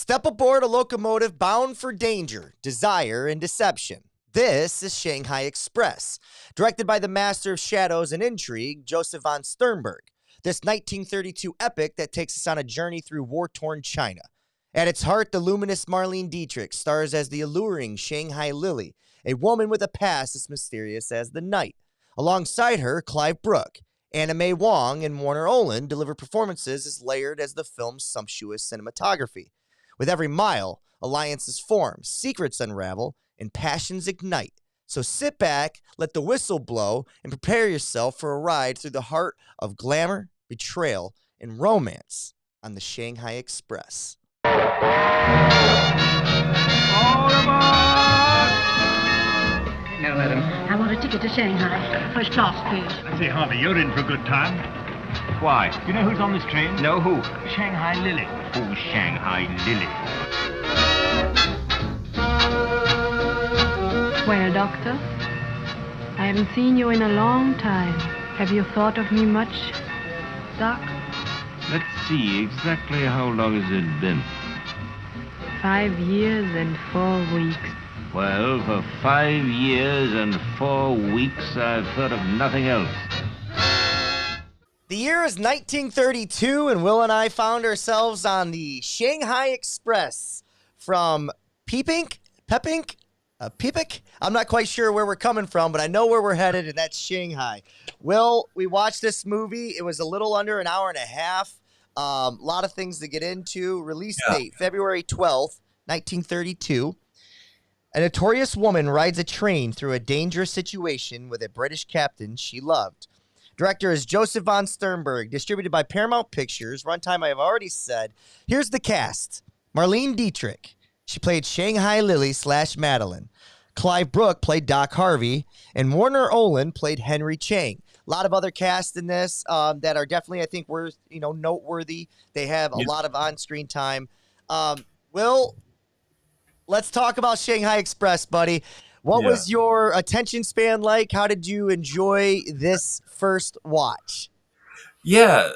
Step aboard a locomotive bound for danger, desire, and deception. This is Shanghai Express, directed by the master of shadows and intrigue, Josef Von Sternberg. This 1932 epic that takes us on a journey through war-torn China. At its heart, the luminous Marlene Dietrich stars as the alluring Shanghai Lily, a woman with a past as mysterious as the night. Alongside her, Clive Brook, May Wong, and Warner Oland deliver performances as layered as the film's sumptuous cinematography. With every mile, alliances form, secrets unravel, and passions ignite. So sit back, let the whistle blow, and prepare yourself for a ride through the heart of glamour, betrayal, and romance on the Shanghai Express. All aboard! No, madam. I want a ticket to Shanghai. First class, please. I say, Harvey, you're in for a good time. Why? You know who's on this train? No, who? Shanghai Lily. Who's Shanghai Lily? Well, Doctor, I haven't seen you in a long time. Have you thought of me much, Doc? Let's see, exactly how long has it been? 5 years and 4 weeks. Well, for 5 years and 4 weeks, I've heard of nothing else. The year is 1932, and Will and I found ourselves on the Shanghai Express from Peeping? I'm not quite sure where we're coming from, but I know where we're headed, and that's Shanghai. Will, we watched this movie. It was a little under an hour and a half. A lot of things to get into. Release date, February 12th, 1932. A notorious woman rides a train through a dangerous situation with a British captain she loved. Director is Josef Von Sternberg, distributed by Paramount Pictures. Runtime, I have already said. Here's the cast. Marlene Dietrich. She played Shanghai Lily / Madeline. Clive Brook played Doc Harvey. And Warner Oland played Henry Chang. A lot of other casts in this that are definitely, I think, noteworthy. They have a lot of on-screen time. Will, let's talk about Shanghai Express, buddy. What was your attention span like? How did you enjoy this first watch? Yeah,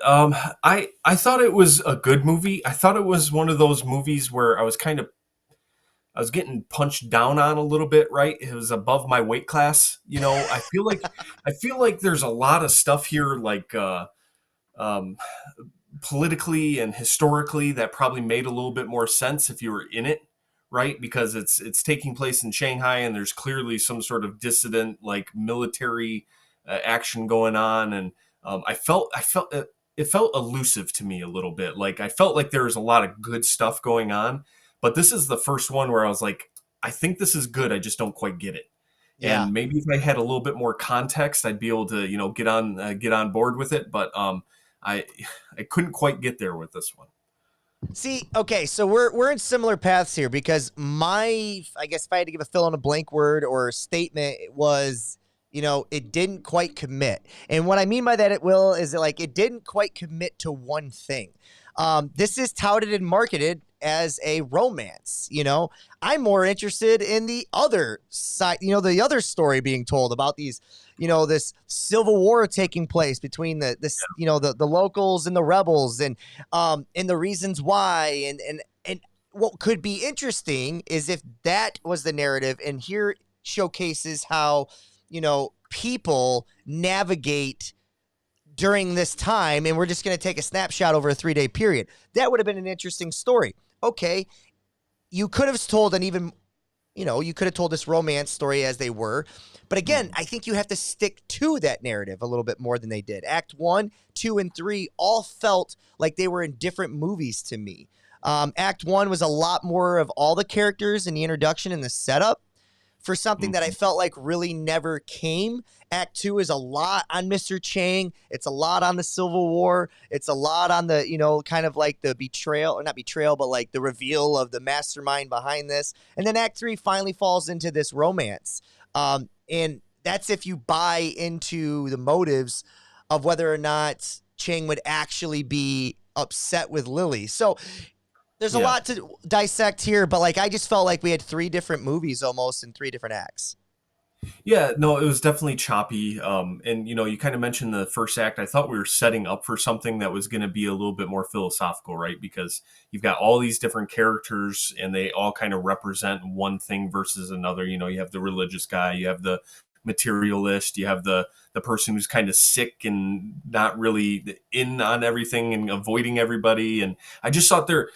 I thought it was a good movie. I thought it was one of those movies where I was getting punched down on a little bit, right? It was above my weight class. You know, I feel like there's a lot of stuff here, like politically and historically, that probably made a little bit more sense if you were in it, right? Because it's taking place in Shanghai, and there's clearly some sort of dissident, like military action going on, and I felt it felt elusive to me a little bit. Like I felt like there was a lot of good stuff going on, but this is the first one where I was like, I think this is good. I just don't quite get it. Yeah. And maybe if I had a little bit more context, I'd be able to, get on board with it. But I couldn't quite get there with this one. See, okay, so we're in similar paths here because I guess if I had to give a fill in a blank word or a statement, it was, it didn't quite commit. And what I mean by that, is it didn't quite commit to one thing. This is touted and marketed as a romance. I'm more interested in the other side, the other story being told about these, this civil war taking place between the locals and the rebels and the reasons why. And what could be interesting is if that was the narrative, and here showcases how, people navigate during this time, and we're just going to take a snapshot over a 3-day period. That would have been an interesting story. Okay, you could have told you could have told this romance story as they were. But again, I think you have to stick to that narrative a little bit more than they did. Act 1, 2, and 3 all felt like they were in different movies to me. Act 1 was a lot more of all the characters and the introduction and the setup for something that I felt like really never came. Act 2 is a lot on Mr. Chang. It's a lot on the Civil War. It's a lot on the, kind of like the betrayal, or not betrayal, but like the reveal of the mastermind behind this. And then Act 3 finally falls into this romance. And that's if you buy into the motives of whether or not Chang would actually be upset with Lily. So there's a lot to dissect here, but I just felt like we had 3 different movies almost in 3 different acts. Yeah, no, it was definitely choppy. And you kind of mentioned the first act. I thought we were setting up for something that was going to be a little bit more philosophical, right? Because you've got all these different characters, and they all kind of represent one thing versus another. You have the religious guy, you have the materialist, you have the person who's kind of sick and not really in on everything and avoiding everybody. And I just thought the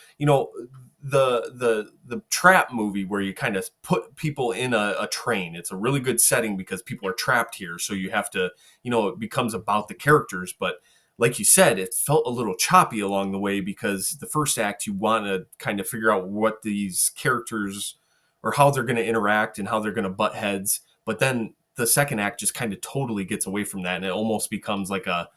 trap movie where you kind of put people in a train. It's a really good setting because people are trapped here. So you have to, it becomes about the characters. But like you said, it felt a little choppy along the way because the first act, you want to kind of figure out what these characters or how they're going to interact and how they're going to butt heads. But then the second act just kind of totally gets away from that. And it almost becomes like a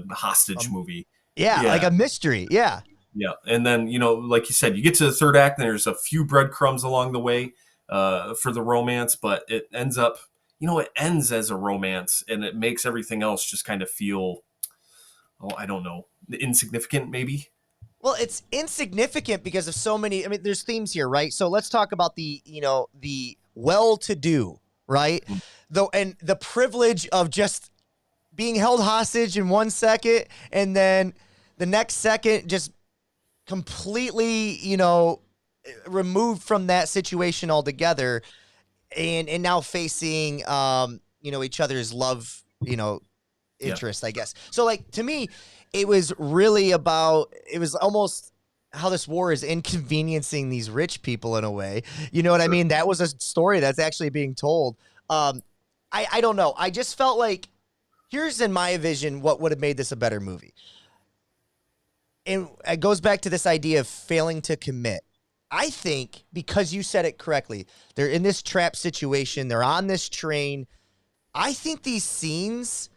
hostage movie. Yeah, like Yeah. a mystery. Yeah. Yeah, and then like you said, you get to the third act, and there's a few breadcrumbs along the way for the romance, but it ends up, it ends as a romance, and it makes everything else just kind of feel, oh, I don't know, insignificant, maybe. Well, it's insignificant because of so many. I mean, there's themes here, right? So let's talk about the well-to-do, right? Though, and the privilege of just being held hostage in 1 second, and then the next second just completely, removed from that situation altogether, and now facing, each other's love, Yeah, interest, I guess. So, like, to me, it was almost how this war is inconveniencing these rich people in a way. You know what I sure. mean? That was a story that's actually being told. I don't know. I just felt like here's in my vision what would have made this a better movie. And it goes back to this idea of failing to commit. I think because you said it correctly, they're in this trap situation, they're on this train. I think these scenes,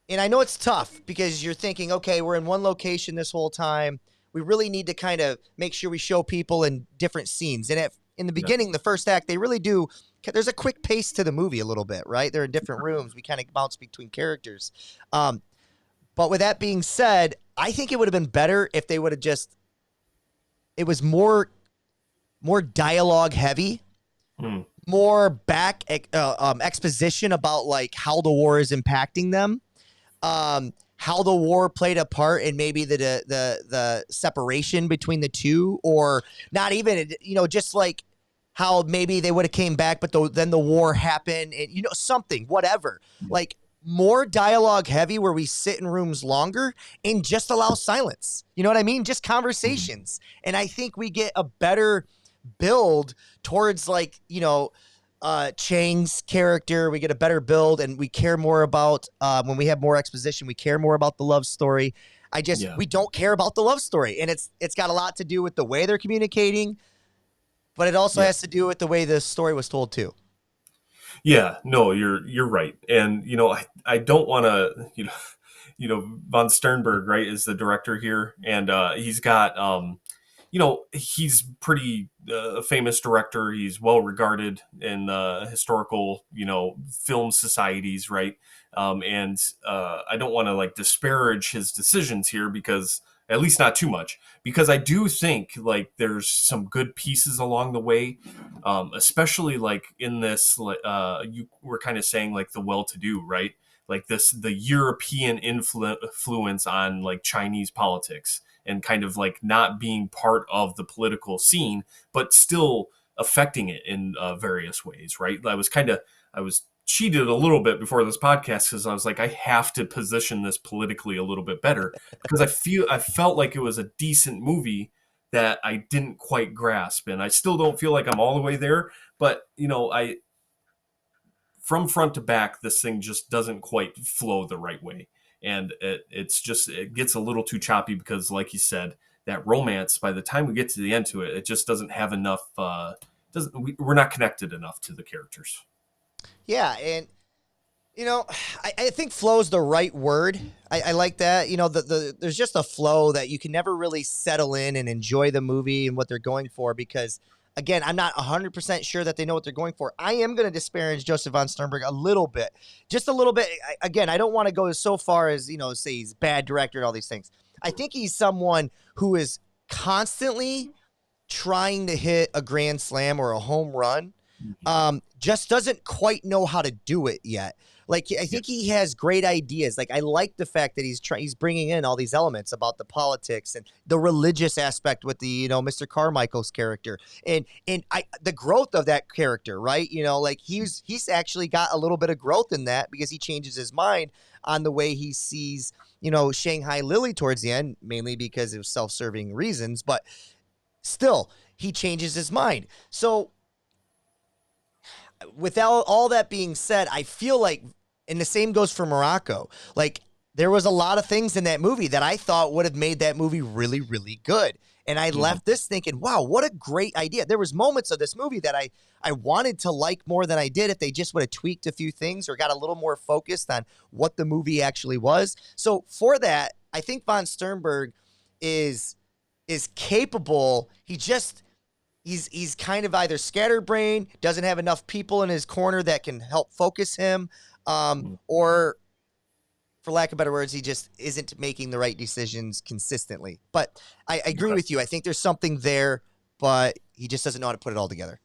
and I know it's tough because you're thinking, okay, we're in one location this whole time. We really need to kind of make sure we show people in different scenes. And in the Yeah, beginning, the first act, they really do. There's a quick pace to the movie a little bit, right? They're in different rooms. We kind of bounce between characters. But with that being said, I think it would have been better if they would have it was more dialogue heavy, Hmm. more exposition about like how the war is impacting them, how the war played a part in maybe the separation between the two, or not even, just like how maybe they would have came back, but then the war happened, and something, whatever, like more dialogue heavy where we sit in rooms longer and just allow silence. You know what I mean? Just conversations. And I think we get a better build towards like, Chang's character. We get a better build and we care more about when we have more exposition, we care more about the love story. Yeah, We don't care about the love story. And it's got a lot to do with the way they're communicating, but it also yeah. has to do with the way the story was told too. Yeah, no, you're right, and I don't want to Von Sternberg, right, is the director here, and he's got he's pretty famous director. He's well regarded in historical film societies, right, and I don't want to like disparage his decisions here because at least not too much because I do think like there's some good pieces along the way, especially like in this, you were kind of saying like the well-to-do, right? Like the European influence on like Chinese politics and kind of like not being part of the political scene, but still affecting it in various ways, right? I was cheated a little bit before this podcast because I was like, I have to position this politically a little bit better because I felt like it was a decent movie that I didn't quite grasp, and I still don't feel like I'm all the way there. But I from front to back, this thing just doesn't quite flow the right way, and it gets a little too choppy because, like you said, that romance by the time we get to the end to it, it just doesn't have enough. We're not connected enough to the characters. Yeah. And I think flow is the right word. I like that. There's just a flow that you can never really settle in and enjoy the movie and what they're going for because, again, I'm not 100% sure that they know what they're going for. I am going to disparage Josef Von Sternberg a little bit, just a little bit. Again, I don't want to go so far as, say he's bad director and all these things. I think he's someone who is constantly trying to hit a grand slam or a home run just doesn't quite know how to do it yet. Like, I Yeah. think he has great ideas. Like, I like the fact that he's bringing in all these elements about the politics and the religious aspect with the, Mr. Carmichael's character, and the growth of that character, right? Like, he's actually got a little bit of growth in that because he changes his mind on the way he sees, Shanghai Lily towards the end, mainly because of self-serving reasons, but still, he changes his mind. So, without all that being said, I feel like, and the same goes for Morocco, like, there was a lot of things in that movie that I thought would have made that movie really, really good. And I left this thinking, wow, what a great idea. There was moments of this movie that I wanted to like more than I did if they just would have tweaked a few things or got a little more focused on what the movie actually was. So for that, I think Von Sternberg is capable. He's kind of either scatterbrained, doesn't have enough people in his corner that can help focus him, or, for lack of better words, he just isn't making the right decisions consistently. But I agree with you. I think there's something there, but he just doesn't know how to put it all together.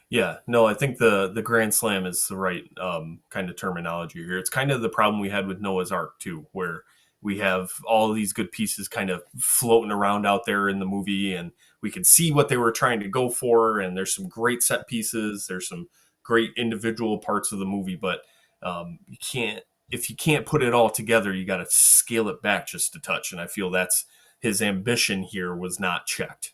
Yeah, no, I think the Grand Slam is the right kind of terminology here. It's kind of the problem we had with Noah's Ark too, where we have all these good pieces kind of floating around out there in the movie, and we can see what they were trying to go for. And there's some great set pieces, there's some great individual parts of the movie, but you can't if you can't put it all together, you got to scale it back just a touch. And I feel that's his ambition here was not checked.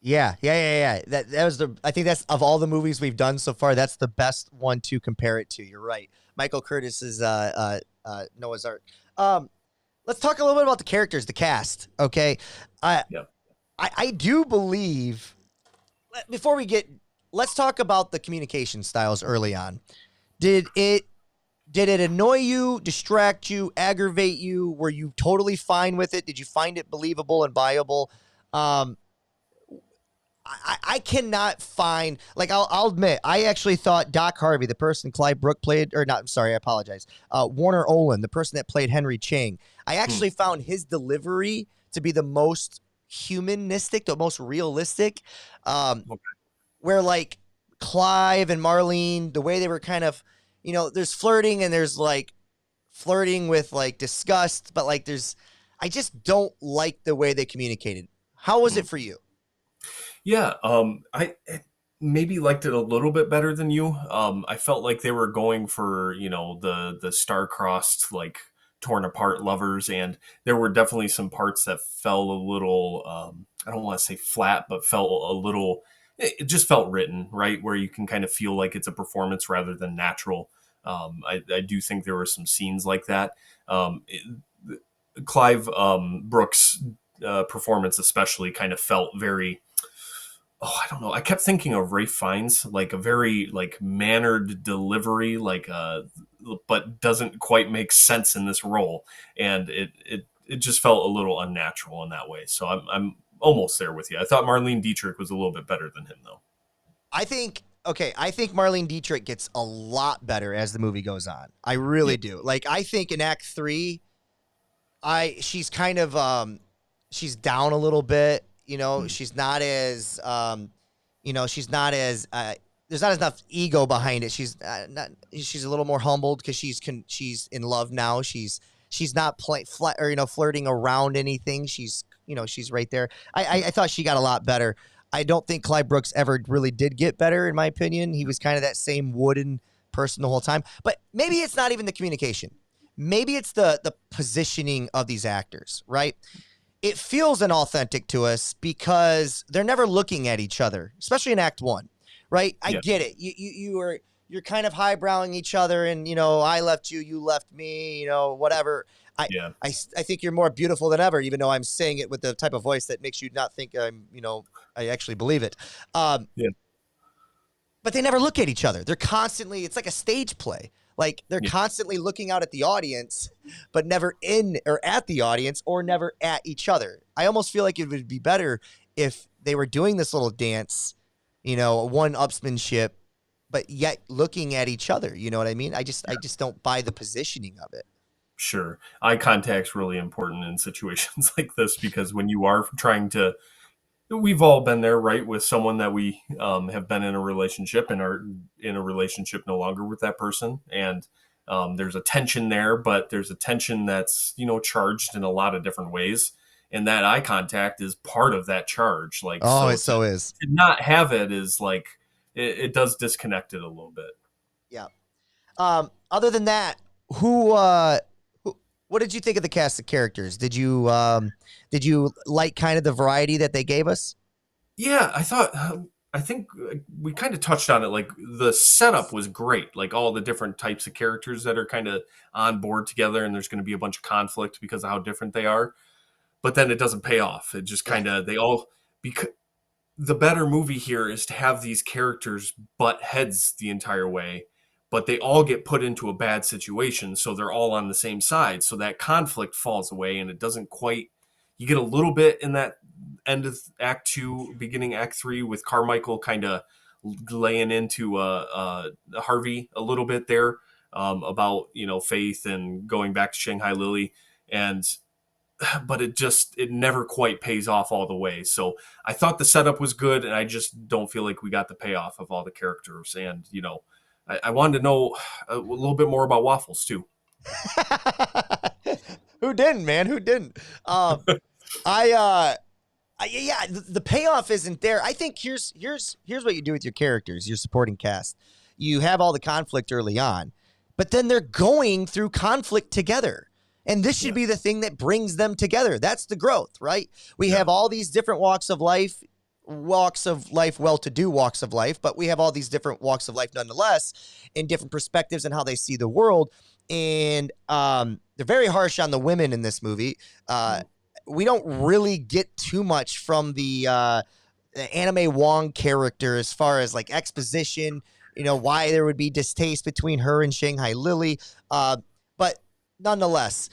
Yeah. That was I think that's, of all the movies we've done so far, that's the best one to compare it to. You're right. Michael Curtis's Noah's Ark. Let's talk a little bit about the characters, the cast. Okay. Yeah. I do believe, before we get, let's talk about the communication styles early on. Did it annoy you, distract you, aggravate you? Were you totally fine with it? Did you find it believable and viable? I cannot find, like, I'll admit, I actually thought Doc Harvey, the person Clive Brook played, or not, I'm sorry, I apologize. Warner Oland, the person that played Henry Chang, I actually found his delivery to be the most humanistic, the most realistic, where, like, Clive and Marlene, the way they were kind of, there's flirting and there's, like, flirting with, like, disgust, but, like, I just don't like the way they communicated. How was it for you? Yeah, I maybe liked it a little bit better than you. I felt like they were going for, the star-crossed, like, torn apart lovers, and there were definitely some parts that fell a little, I don't want to say flat, but felt a little, it just felt written, right? Where you can kind of feel like it's a performance rather than natural. I do think there were some scenes like that. Clive Brook's performance especially kind of felt very, I don't know. I kept thinking of Ray Fiennes, like a very like mannered delivery, like but doesn't quite make sense in this role, and it just felt a little unnatural in that way. So I'm almost there with you. I thought Marlene Dietrich was a little bit better than him though. I think Marlene Dietrich gets a lot better as the movie goes on. I really do. Like, I think in Act 3, she's kind of she's down a little bit. She's not as she's not as there's not enough ego behind it. She's she's a little more humbled because she's in love now. She's not flirting around anything. She's right there. I thought she got a lot better. I don't think Clive Brooks ever really did get better, in my opinion. He was kind of that same wooden person the whole time. But maybe it's not even the communication. Maybe it's the positioning of these actors, right? It feels inauthentic to us because they're never looking at each other, especially in Act 1, right? I get it. You're kind of highbrowing each other, and I left you, you left me, whatever. I think you're more beautiful than ever, even though I'm saying it with the type of voice that makes you not think I actually believe it. But they never look at each other. They're constantly, it's like a stage play. Like, they're constantly looking out at the audience, but never in or at the audience, or never at each other. I almost feel like it would be better if they were doing this little dance, one-upsmanship, but yet looking at each other. You know what I mean? I just don't buy the positioning of it. Sure. Eye contact's really important in situations like this, because when you are trying to we've all been there, right? With someone that we have been in a relationship and are in a relationship no longer with that person. And there's a tension there, but there's a tension that's, charged in a lot of different ways. And that eye contact is part of that charge. Like, Oh, so it so is. to not have it is like, it does disconnect it a little bit. Yeah. Other than that, who what did you think of the cast of characters? Did you like kind of the variety that they gave us? Yeah, I think we kind of touched on it. Like the setup was great, like all the different types of characters that are kind of on board together, and there's going to be a bunch of conflict because of how different they are. But then it doesn't pay off. It just Yeah. kind of, they all, because the better movie here is to have these characters butt heads the entire way, but they all get put into a bad situation, so they're all on the same side. So that conflict falls away, and it doesn't quite. You get a little bit in that end of Act Two, beginning Act Three, with Carmichael kind of laying into Harvey a little bit there, about faith and going back to Shanghai Lily, and but it never quite pays off all the way. So I thought the setup was good, and I just don't feel like we got the payoff of all the characters. And I wanted to know a little bit more about Waffles too. Who didn't, man? Who didn't? I yeah, the payoff isn't there. I think here's what you do with your characters, your supporting cast. You have all the conflict early on, but then they're going through conflict together. And this should be the thing that brings them together. That's the growth, right? We have all these different walks of life, well-to-do walks of life, but we have all these different walks of life nonetheless, in different perspectives and how they see the world. And they're very harsh on the women in this movie. We don't really get too much from the May Wong character as far as like exposition, why there would be distaste between her and Shanghai Lily. But nonetheless,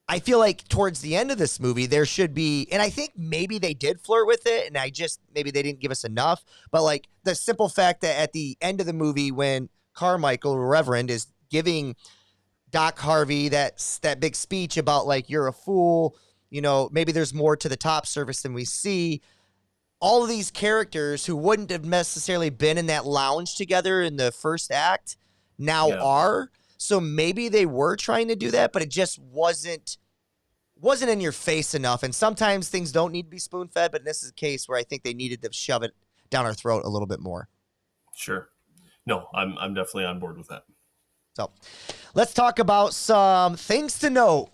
I feel like towards the end of this movie, there should be, and I think maybe they did flirt with it, and maybe they didn't give us enough, but like the simple fact that at the end of the movie, when Carmichael, Reverend, is giving Doc Harvey that big speech about like, you're a fool, maybe there's more to the top surface than we see. All of these characters who wouldn't have necessarily been in that lounge together in the first act now are. So maybe they were trying to do that, but it just wasn't in your face enough. And sometimes things don't need to be spoon-fed, but this is a case where I think they needed to shove it down our throat a little bit more. Sure. No, I'm definitely on board with that. So let's talk about some things to note.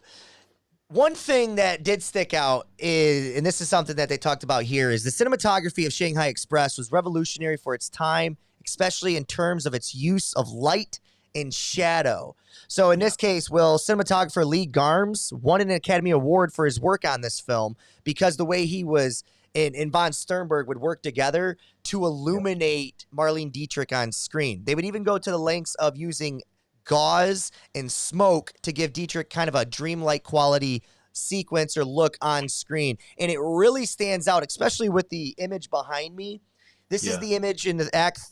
One thing that did stick out is, and this is something that they talked about here, is the cinematography of Shanghai Express was revolutionary for its time, especially in terms of its use of light and shadow. So in this case, cinematographer Lee Garms won an Academy Award for his work on this film because the way he was and Von Sternberg would work together to illuminate Marlene Dietrich on screen. They would even go to the lengths of using gauze and smoke to give Dietrich kind of a dreamlike quality sequence or look on screen. And it really stands out, especially with the image behind me. This is the image in the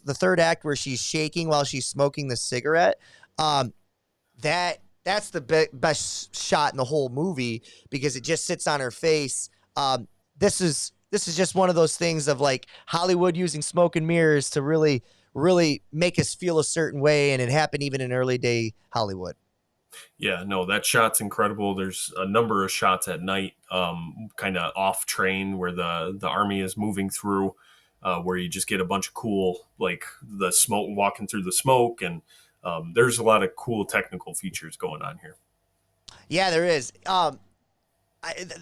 third act, where she's shaking while she's smoking the cigarette. That's the best shot in the whole movie because it just sits on her face. This is just one of those things of like Hollywood using smoke and mirrors to really, really make us feel a certain way, and it happened even in early day Hollywood. Yeah, no, that shot's incredible. There's a number of shots at night, kind of off train where the army is moving through. Where you just get a bunch of cool, like the smoke, walking through the smoke, and there's a lot of cool technical features going on here. Yeah, there is.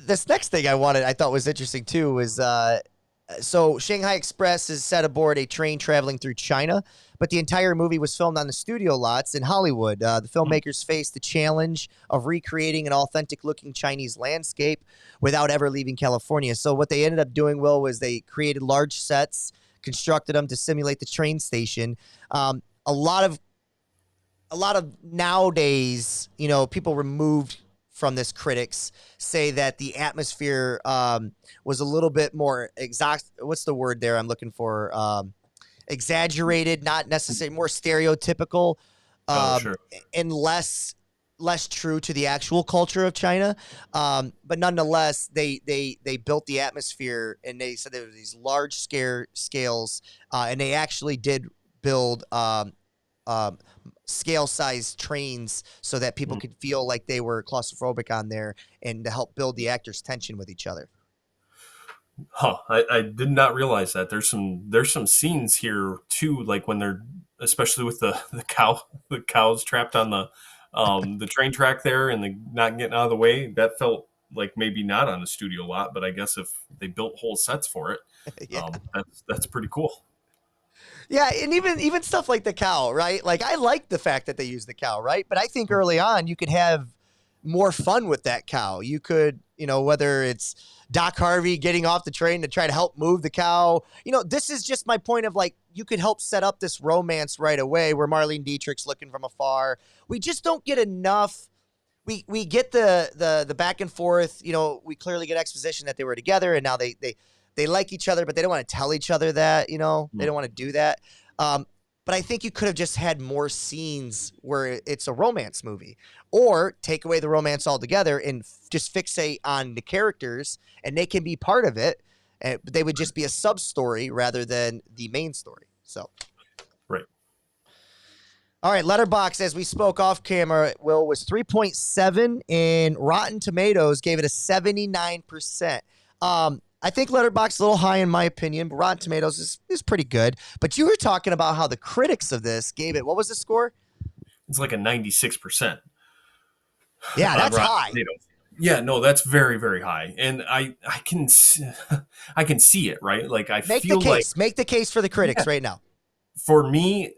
This next thing I thought was interesting too was so Shanghai Express is set aboard a train traveling through China, but the entire movie was filmed on the studio lots in Hollywood. The filmmakers faced the challenge of recreating an authentic-looking Chinese landscape without ever leaving California. So what they ended up doing, Will, was they created large sets, constructed them to simulate the train station. A lot of nowadays, people removed from this, critics say that the atmosphere was a little bit more what's the word there I'm looking for? Exaggerated, not necessarily, more stereotypical, Sure. and less less true to the actual culture of China. But nonetheless, they built the atmosphere, and they said there were these large scales, and they actually did build scale sized trains so that people could feel like they were claustrophobic on there, and to help build the actors' tension with each other. Huh. I did not realize that. There's some scenes here too, like when they're, especially with the cows trapped on the train track there, and the not getting out of the way. That felt like maybe not on a studio lot, but I guess if they built whole sets for it, Yeah. that's pretty cool. Yeah, and even stuff like the cow, right? Like, I like the fact that they use the cow, right? But I think early on you could have more fun with that cow. You could, whether it's Doc Harvey getting off the train to try to help move the cow. This is just my point of, like, you could help set up this romance right away where Marlene Dietrich's looking from afar. We just don't get enough. We get the back and forth. We clearly get exposition that they were together, and now they like each other, but they don't want to tell each other that, they don't want to do that. But I think you could have just had more scenes where it's a romance movie, or take away the romance altogether and just fixate on the characters, and they can be part of it. But they would just be a sub story rather than the main story. So, right. All right. Letterboxd, as we spoke off camera, Will, was 3.7, and Rotten Tomatoes gave it a 79%. I think Letterboxd is a little high in my opinion, but Rotten Tomatoes is pretty good. But you were talking about how the critics of this gave it, what was the score? It's like a 96%. Yeah, that's high. Tomatoes. Yeah, no, that's very, very high, and I can see it, right? Like, make the case for the critics right now. For me,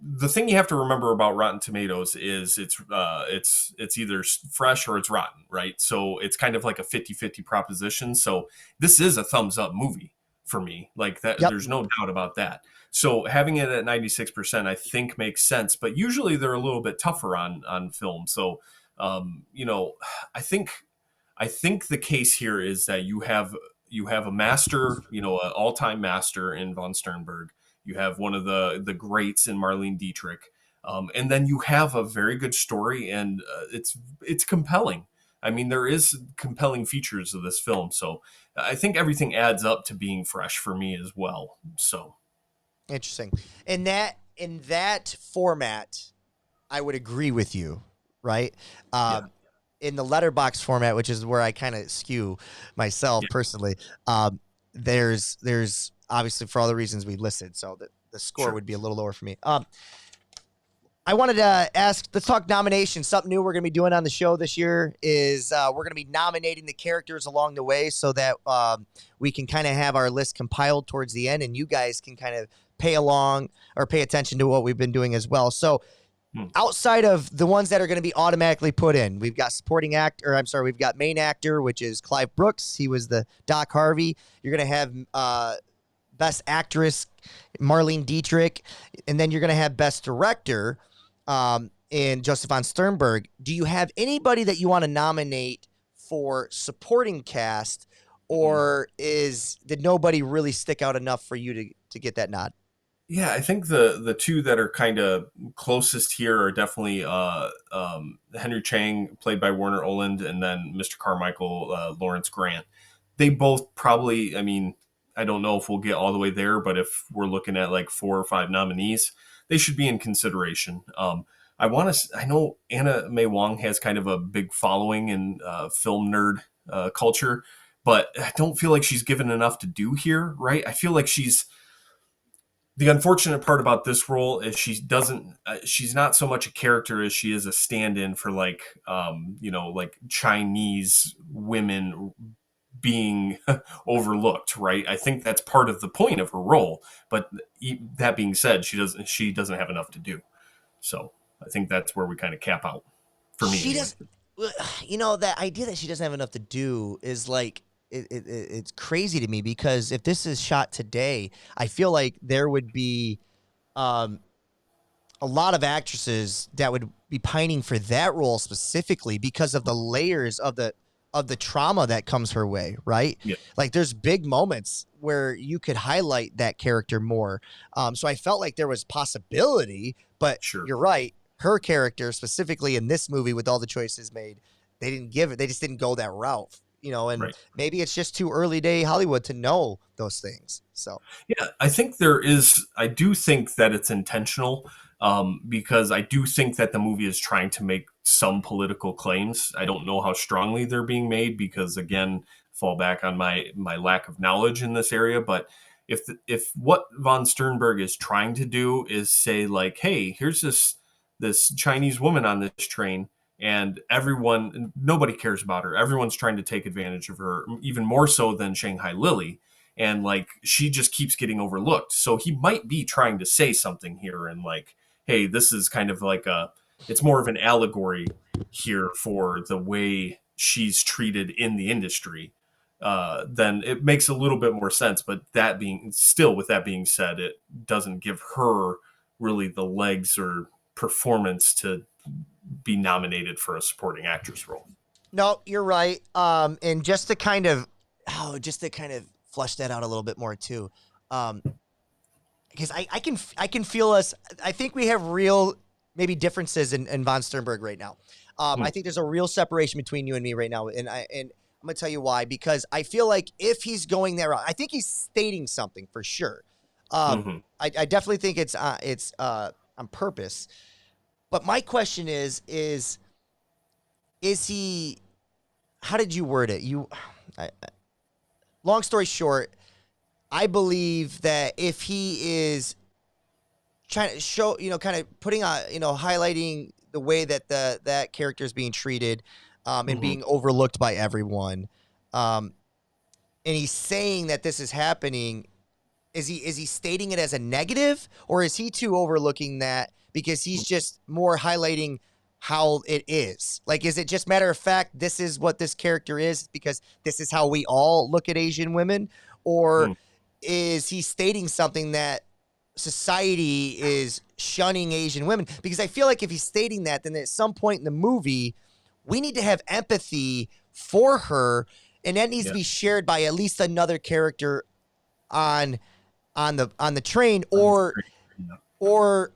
the thing you have to remember about Rotten Tomatoes is it's either fresh or it's rotten, right? So it's kind of like a 50-50 proposition. So this is a thumbs up movie for me, like that. Yep. There's no doubt about that. So having it at 96%, I think makes sense. But usually they're a little bit tougher on film. So I think the case here is that you have a master, an all-time master in Von Sternberg. You have one of the greats in Marlene Dietrich, and then you have a very good story, and it's compelling. I mean, there is compelling features of this film, so I think everything adds up to being fresh for me as well. So interesting. In that format, I would agree with you, right? In the letterbox format, which is where I kind of skew myself personally, there's obviously for all the reasons we listed, so the score would be a little lower for me. I wanted to ask, let's talk nominations. Something new we're going to be doing on the show this year is we're going to be nominating the characters along the way so that we can kind of have our list compiled towards the end, and you guys can kind of pay attention to what we've been doing as well. So outside of the ones that are going to be automatically put in, we've got we've got main actor, which is Clive Brooks. He was the Doc Harvey. You're going to have best actress, Marlene Dietrich, and then you're going to have best director in Josef Von Sternberg. Do you have anybody that you want to nominate for supporting cast, or did nobody really stick out enough for you to get that nod? Yeah, I think the two that are kind of closest here are definitely Henry Chang, played by Warner Oland, and then Mr. Carmichael, Lawrence Grant. They both probably, I mean, I don't know if we'll get all the way there, but if we're looking at like 4 or 5 nominees, they should be in consideration. I know May Wong has kind of a big following in film nerd culture, but I don't feel like she's given enough to do here, right? I feel like the unfortunate part about this role is she's not so much a character as she is a stand-in for like Chinese women being overlooked, right? I think that's part of the point of her role. But that being said, she doesn't have enough to do. So I think that's where we kind of cap out for me. She does, that idea that she doesn't have enough to do is like, it's crazy to me, because if this is shot today, I feel like there would be a lot of actresses that would be pining for that role specifically because of the layers of the trauma that comes her way, right? Yeah. Like, there's big moments where you could highlight that character more. So I felt like there was possibility, but You're right. her character specifically in this movie with all the choices made, they didn't give it. They just didn't go that route, and Right. maybe it's just too early day Hollywood to know those things. So Yeah, I do think that it's intentional, because I do think that the movie is trying to make some political claims. I don't know how strongly they're being made because, again, fall back on my lack of knowledge in this area. But if what von Sternberg is trying to do is say like, hey, here's this Chinese woman on this train, and nobody cares about her. Everyone's trying to take advantage of her, even more so than Shanghai Lily, and like she just keeps getting overlooked. So he might be trying to say something here, and like, hey, this is kind of like it's more of an allegory here for the way she's treated in the industry. Then it makes a little bit more sense. But with that being said, it doesn't give her really the legs or performance to be nominated for a supporting actress role. no, you're right. And just to kind of flesh that out a little bit more too, because I can feel us. I think we have real maybe differences in von Sternberg right now. I think there's a real separation between you and me right now, and I'm gonna tell you why. Because I feel like if he's going there, I think he's stating something for sure. Mhm. I definitely think it's on purpose. But my question is he? How did you word it? Long story short, I believe that if he is trying to show, kind of putting on, highlighting the way that that character is being treated, and Mhm. being overlooked by everyone, um, and he's saying that this is happening, is he stating it as a negative, or is he too overlooking that because he's just more highlighting how it is? Like, is it just matter of fact, this is what this character is because this is how we all look at Asian women? Or Mhm. is he stating something that society is shunning Asian women? Because I feel like if he's stating that, then at some point in the movie, we need to have empathy for her, and that needs to Yeah. be shared by at least another character on on the train, or or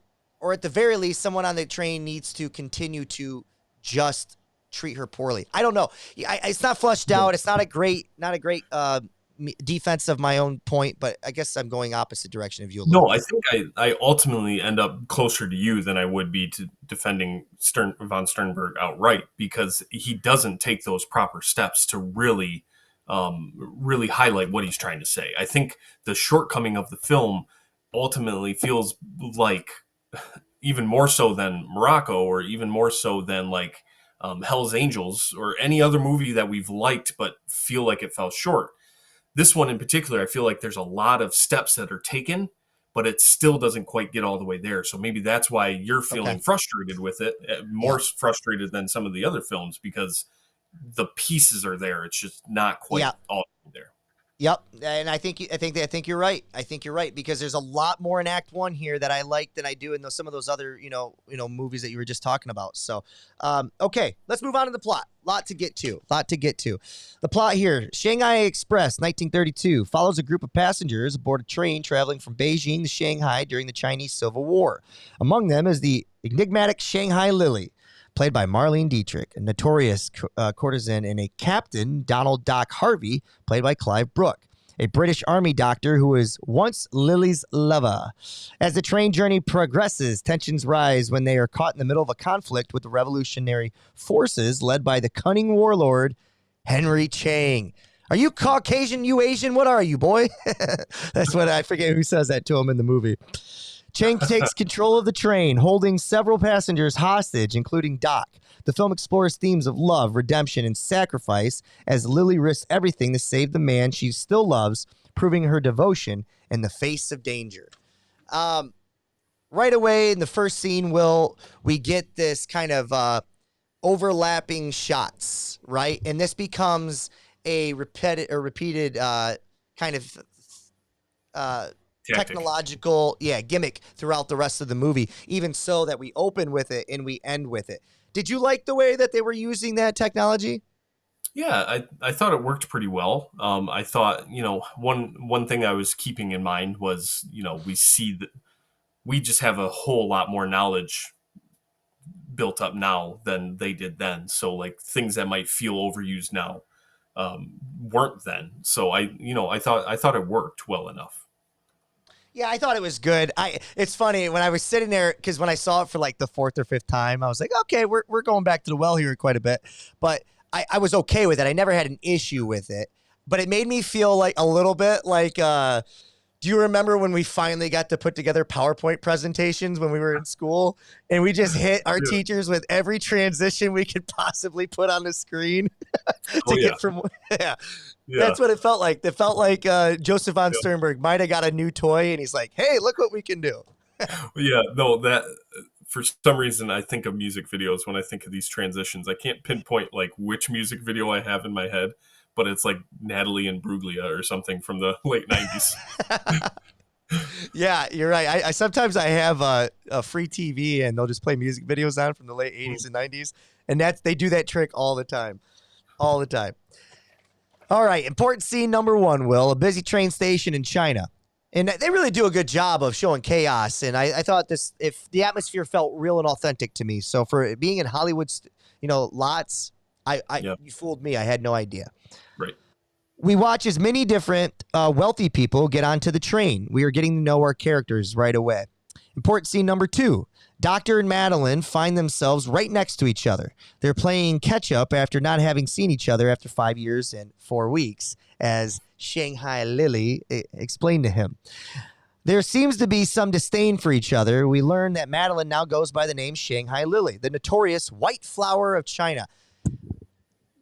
at the very least, someone on the train needs to continue to just treat her poorly. I don't know. It's not flushed out. It's not a great defense of my own point, but I guess I'm going opposite direction of you a little No, I bit. think I ultimately end up closer to you than I would be to defending von Sternberg outright, because he doesn't take those proper steps to really highlight what he's trying to say. I think the shortcoming of the film ultimately feels like, even more so than Morocco, or even more so than like Hell's Angels or any other movie that we've liked but feel like it fell short. This one in particular, I feel like there's a lot of steps that are taken, but it still doesn't quite get all the way there. So maybe that's why you're Okay. feeling frustrated with it, more Yep. frustrated than some of the other films, because the pieces are there. It's just not quite Yep. all there. Yep, and I think you're right. I think you're right because there's a lot more in Act One here that I like than I do in some of those other movies that you were just talking about. So, okay, let's move on to the plot. Lot to get to. The plot here: Shanghai Express, 1932, follows a group of passengers aboard a train traveling from Beijing to Shanghai during the Chinese Civil War. Among them is the enigmatic Shanghai Lily, played by Marlene Dietrich, a notorious courtesan, and a captain, Donald Doc Harvey, played by Clive Brook, a British Army doctor who was once Lily's lover. As the train journey progresses, tensions rise when they are caught in the middle of a conflict with the revolutionary forces led by the cunning warlord, Henry Chang. Are you Caucasian? You Asian? What are you, boy? That's what I forget who says that to him in the movie. Chang takes control of the train, holding several passengers hostage, including Doc. The film explores themes of love, redemption, and sacrifice as Lily risks everything to save the man she still loves, proving her devotion in the face of danger. Um, right away in the first scene, we get this kind of overlapping shots, right? And this becomes a repeated kind of Tactic. technological gimmick throughout the rest of the movie, even so that we open with it and we end with it. Did you like the way that they were using that technology? Yeah, I thought it worked pretty well. I thought, one thing I was keeping in mind was, we see that we just have a whole lot more knowledge built up now than they did then. So like things that might feel overused now weren't then. So I thought it worked well enough. Yeah, I thought it was good. It's funny when I was sitting there because when I saw it for like the fourth or fifth time, I was like, okay, we're going back to the well here quite a bit. But I was okay with it. I never had an issue with it. But it made me feel like a little bit like do you remember when we finally got to put together PowerPoint presentations when we were in school and we just hit our Yeah. teachers with every transition we could possibly put on the screen to get from yeah. That's what it felt like. It felt like Josef Von Sternberg might have got a new toy and he's like, hey, look what we can do. Yeah, no, that for some reason I think of music videos when I think of these transitions. I can't pinpoint like which music video I have in my head, but it's like Natalie and Bruglia or something from the late 90s. Yeah, you're right. I sometimes I have a free TV and they'll just play music videos on from the late 80s and 90s. And they do that trick all the time. All the time. All right. Important scene number 1, Will. A busy train station in China. And they really do a good job of showing chaos. And I thought if the atmosphere felt real and authentic to me. So for it being in Hollywood, lots, you fooled me. I had no idea. Right. We watch as many different wealthy people get onto the train. We are getting to know our characters right away. Important scene number 2. Doctor and Madeline find themselves right next to each other. They're playing catch up after not having seen each other after 5 years and 4 weeks, as Shanghai Lily explained to him. There seems to be some disdain for each other. We learn that Madeline now goes by the name Shanghai Lily, the notorious white flower of China.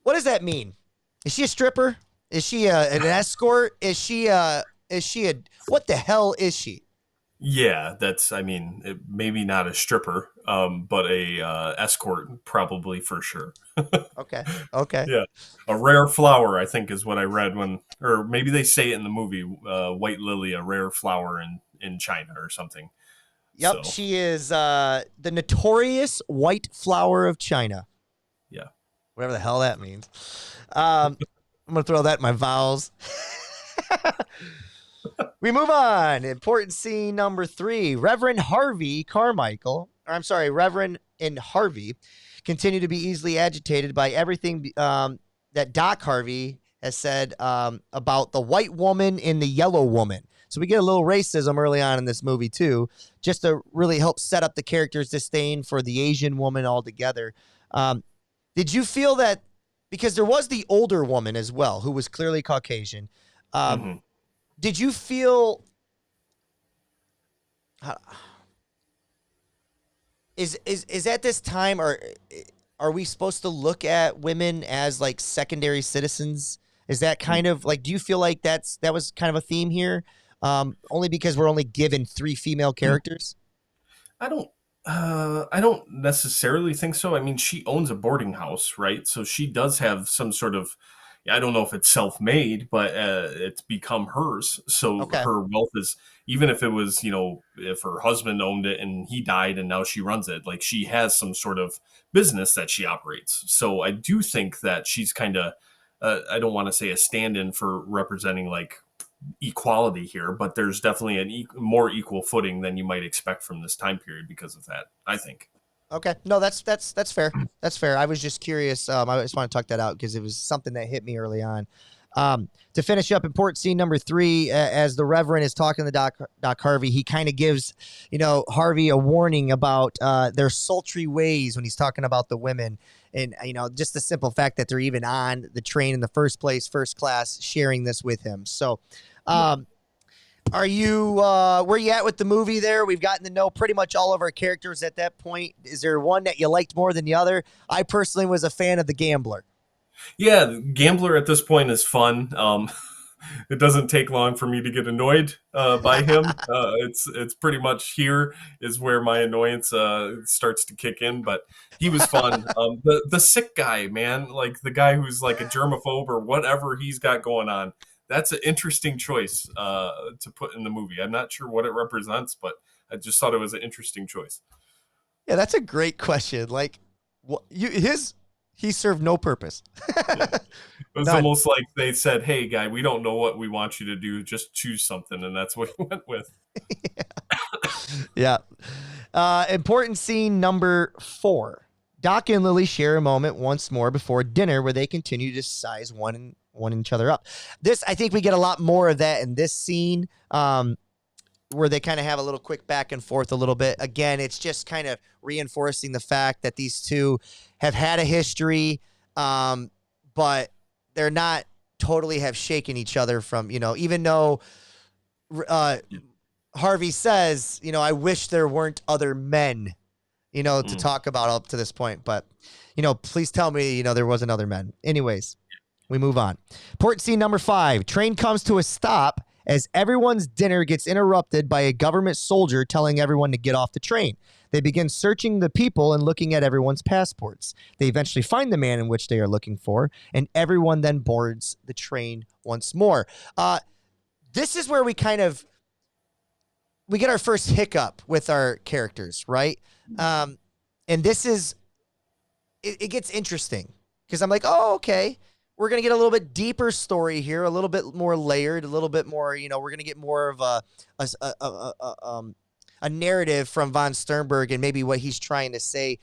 What does that mean? Is she a stripper? Is she an escort? Is she what the hell is she? Yeah, maybe not a stripper, but a escort probably for sure. Okay. Yeah, a rare flower, I think, is what I read or maybe they say it in the movie, White Lily, a rare flower in China or something. Yep, So, she is the notorious white flower of China. yeah. Whatever the hell that means. I'm going to throw that in my vowels. We move on. Important scene number 3. Reverend and Harvey continue to be easily agitated by everything that Doc Harvey has said about the white woman and the yellow woman. So we get a little racism early on in this movie, too, just to really help set up the character's disdain for the Asian woman altogether. Did you feel that, because there was the older woman as well, who was clearly Caucasian, did you feel is at this time, or are we supposed to look at women as like secondary citizens? Is that kind of like, do you feel like that was kind of a theme here? Only because we're only given 3 female characters? I don't necessarily think so. I mean, she owns a boarding house, right? So she does have some sort of, I don't know if it's self-made, but it's become hers. So Okay. her wealth is, even if it was, if her husband owned it and he died and now she runs it, like she has some sort of business that she operates. So I do think that she's kind of, I don't want to say a stand-in for representing like equality here, but there's definitely more equal footing than you might expect from this time period because of that, I think. Okay. No, that's fair. That's fair. I was just curious. I just want to talk that out because it was something that hit me early on. To finish up, important scene number 3, as the Reverend is talking to Doc Harvey, he kind of gives, Harvey a warning about their sultry ways when he's talking about the women. And, just the simple fact that they're even on the train in the first place, first class, sharing this with him. So, are you, where you at with the movie there? We've gotten to know pretty much all of our characters at that point. Is there one that you liked more than the other? I personally was a fan of the gambler. Yeah, the gambler at this point is fun. It doesn't take long for me to get annoyed by him. It's pretty much here is where my annoyance starts to kick in. But he was fun. The sick guy, man, like the guy who's like a germaphobe or whatever he's got going on. That's an interesting choice to put in the movie. I'm not sure what it represents, but I just thought it was an interesting choice. Yeah, that's a great question. Like, he served no purpose. It was None. almost like they said, "Hey, guy, we don't know what we want you to do. Just choose something," and that's what he went with. Yeah. Important scene number 4. Doc and Lily share a moment once more before dinner where they continue to size one each other up. This, I think we get a lot more of that in this scene, where they kind of have a little quick back and forth a little bit. Again, it's just kind of reinforcing the fact that these two have had a history, but they're not totally have shaken each other from, even though Harvey says, I wish there weren't other men, to talk about up to this point. But, please tell me, there wasn't other men. Anyways, we move on. Port scene number 5. Train comes to a stop as everyone's dinner gets interrupted by a government soldier telling everyone to get off the train. They begin searching the people and looking at everyone's passports. They eventually find the man in which they are looking for, and everyone then boards the train once more. This is where we get our first hiccup with our characters, right? And this is, it gets interesting because I'm like, oh, okay. We're going to get a little bit deeper story here, a little bit more layered, a little bit more, we're going to get more of a narrative from Von Sternberg and maybe what he's trying to say.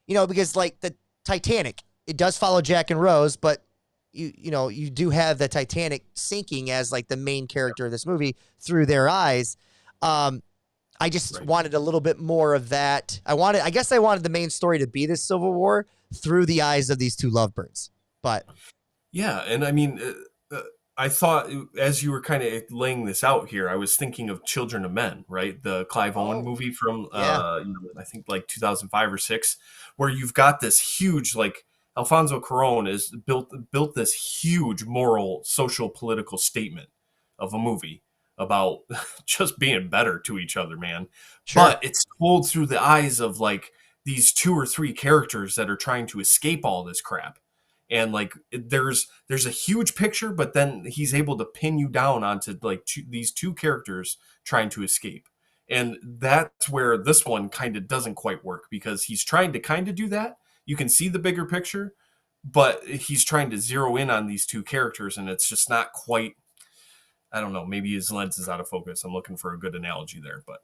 Because like the Titanic, it does follow Jack and Rose, but you do have the Titanic sinking as like the main character of this movie through their eyes. I just wanted a little bit more of that. I guess I wanted the main story to be the Civil War through the eyes of these two lovebirds. But yeah, and I mean, I thought as you were kind of laying this out here, I was thinking of Children of Men, right? The Clive Owen movie from I think like 2005 or 6, where you've got this huge, like, Alfonso Cuarón is built this huge moral, social, political statement of a movie about just being better to each other, man. Sure. But it's told through the eyes of like these 2 or 3 characters that are trying to escape all this crap. And like there's a huge picture, but then he's able to pin you down onto like these 2 characters trying to escape. And that's where this one kind of doesn't quite work, because he's trying to kind of do that. You can see the bigger picture, but he's trying to zero in on these 2 characters, and it's just not quite, I don't know, maybe his lens is out of focus. I'm looking for a good analogy there, but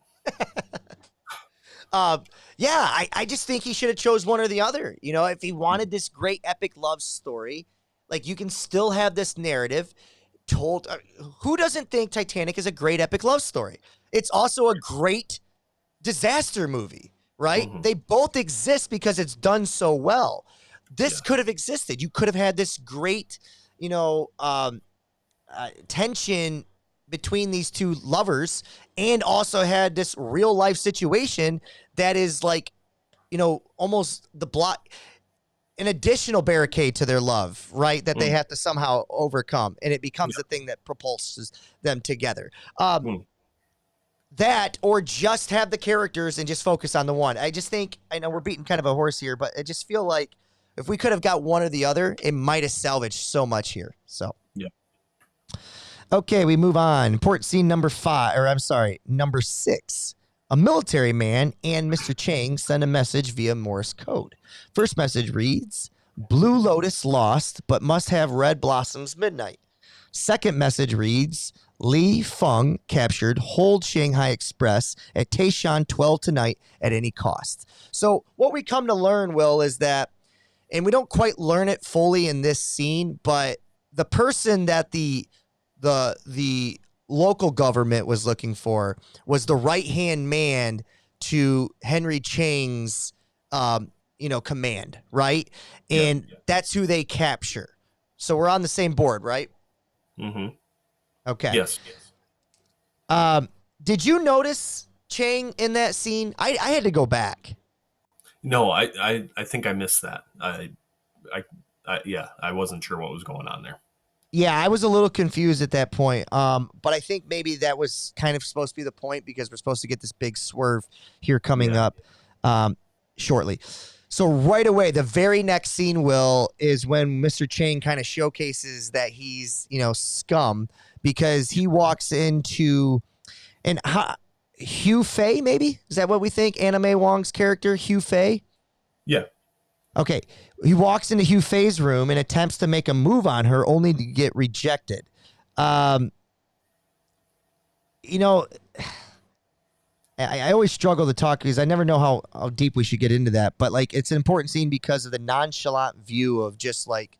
I just think he should have chose one or the other. If he wanted this great epic love story, like, you can still have this narrative told. Who doesn't think Titanic is a great epic love story? It's also a great disaster movie, right? Mm-hmm. They both exist because it's done so well. This could have existed. You could have had this great, tension between these 2 lovers, and also had this real life situation that is like, almost the block, an additional barricade to their love, right? That they have to somehow overcome. And it becomes the thing that propulses them together. That, or just have the characters and just focus on the one. I just think, I know we're beating kind of a horse here, but I just feel like if we could have got one or the other, it might have salvaged so much here. So, yeah. Okay, we move on. Port scene number 6. A military man and Mr. Chang send a message via Morse code. First message reads, Blue Lotus lost, but must have red blossoms midnight. Second message reads, Li Feng captured, hold Shanghai Express at Taishan 12 tonight at any cost. So what we come to learn, Will, is that, and we don't quite learn it fully in this scene, but the person that the local government was looking for was the right-hand man to Henry Chang's, command, right? And that's who they capture. So we're on the same board, right? Mm-hmm. Okay. Yes. Did you notice Chang in that scene? I had to go back. No, I think I missed that. I wasn't sure what was going on there. Yeah, I was a little confused at that point. But I think maybe that was kind of supposed to be the point, because we're supposed to get this big swerve here coming up shortly. So right away, the very next scene, Will, is when Mr. Chang kind of showcases that he's, scum, because he walks into Hugh Fei, maybe? Is that what we think? Anna May Wong's character, Hugh Fei? Yeah. Okay. He walks into Hugh Fei's room and attempts to make a move on her, only to get rejected. I I always struggle to talk because I never know how deep we should get into that. But like, it's an important scene because of the nonchalant view of just like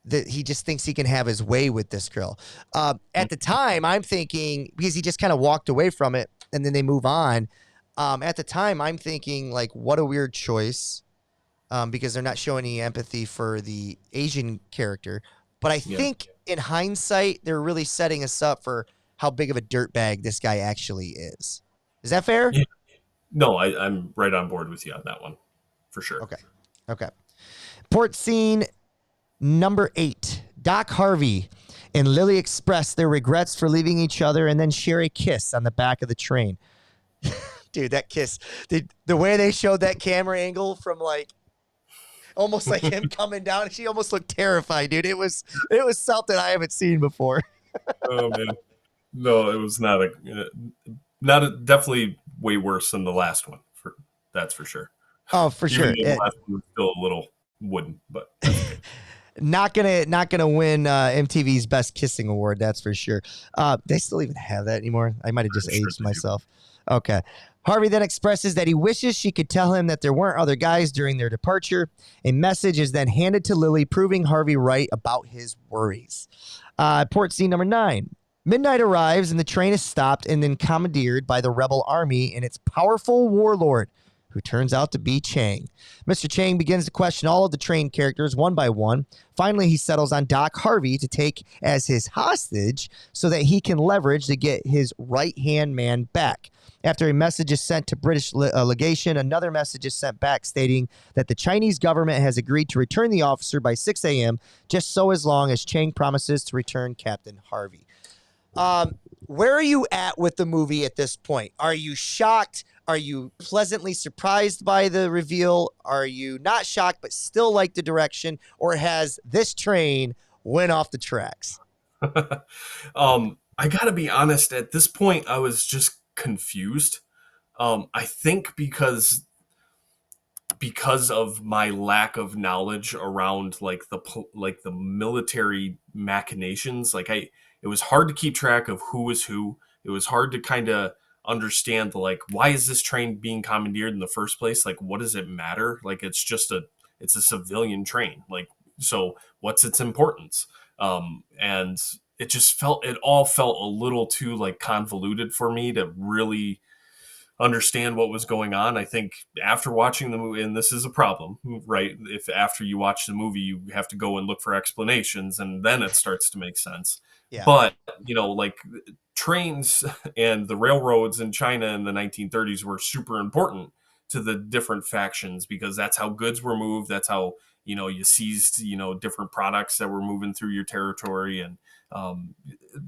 that he just thinks he can have his way with this girl. At the time, I'm thinking because he just kind of walked away from it and then they move on. At the time, I'm thinking like, what a weird choice, because they're not showing any empathy for the Asian character. But I think in hindsight, they're really setting us up for how big of a dirtbag this guy actually is. Is that fair? Yeah. No, I'm right on board with you on that one, for sure. Okay. Okay. Port scene number 8. Doc Harvey and Lily express their regrets for leaving each other and then share a kiss on the back of the train. Dude, that kiss. The way they showed that camera angle from like almost like him coming down, she almost looked terrified, dude. It was something I haven't seen before. Oh man, no, it was definitely way worse than the last one. That's for sure. Oh, for Even sure. though the last one was still a little wooden, but that's okay. Not gonna win MTV's Best Kissing Award, that's for sure. They still even have that anymore. I might have just I'm sure aged they do. myself. Okay. Harvey then expresses that he wishes she could tell him that there weren't other guys during their departure. A message is then handed to Lily, proving Harvey right about his worries. Port scene number 9. Midnight arrives and the train is stopped and then commandeered by the rebel army and its powerful warlord, who turns out to be Chang. Mr. Chang begins to question all of the train characters one by one. Finally, he settles on Doc Harvey to take as his hostage so that he can leverage to get his right-hand man back. After a message is sent to British legation, another message is sent back stating that the Chinese government has agreed to return the officer by 6 a.m. just so as long as Chang promises to return Captain Harvey. Where are you at with the movie at this point? Are you shocked? Are you pleasantly surprised by the reveal? Are you not shocked but still like the direction? Or has this train went off the tracks? I gotta be honest. At this point, I was just confused. I think because of my lack of knowledge around like the military machinations, it was hard to keep track of who was who. It was hard to kind of understand why is this train being commandeered in the first place? Like, what does it matter? Like, it's a civilian train. Like, so what's its importance? And it all felt a little too like convoluted for me to really understand what was going on. I think after watching the movie, and this is a problem, right? If after you watch the movie, you have to go and look for explanations, and then it starts to make sense. Yeah. But, like trains and the railroads in China in the 1930s were super important to the different factions because that's how goods were moved. That's how, you seized, different products that were moving through your territory. And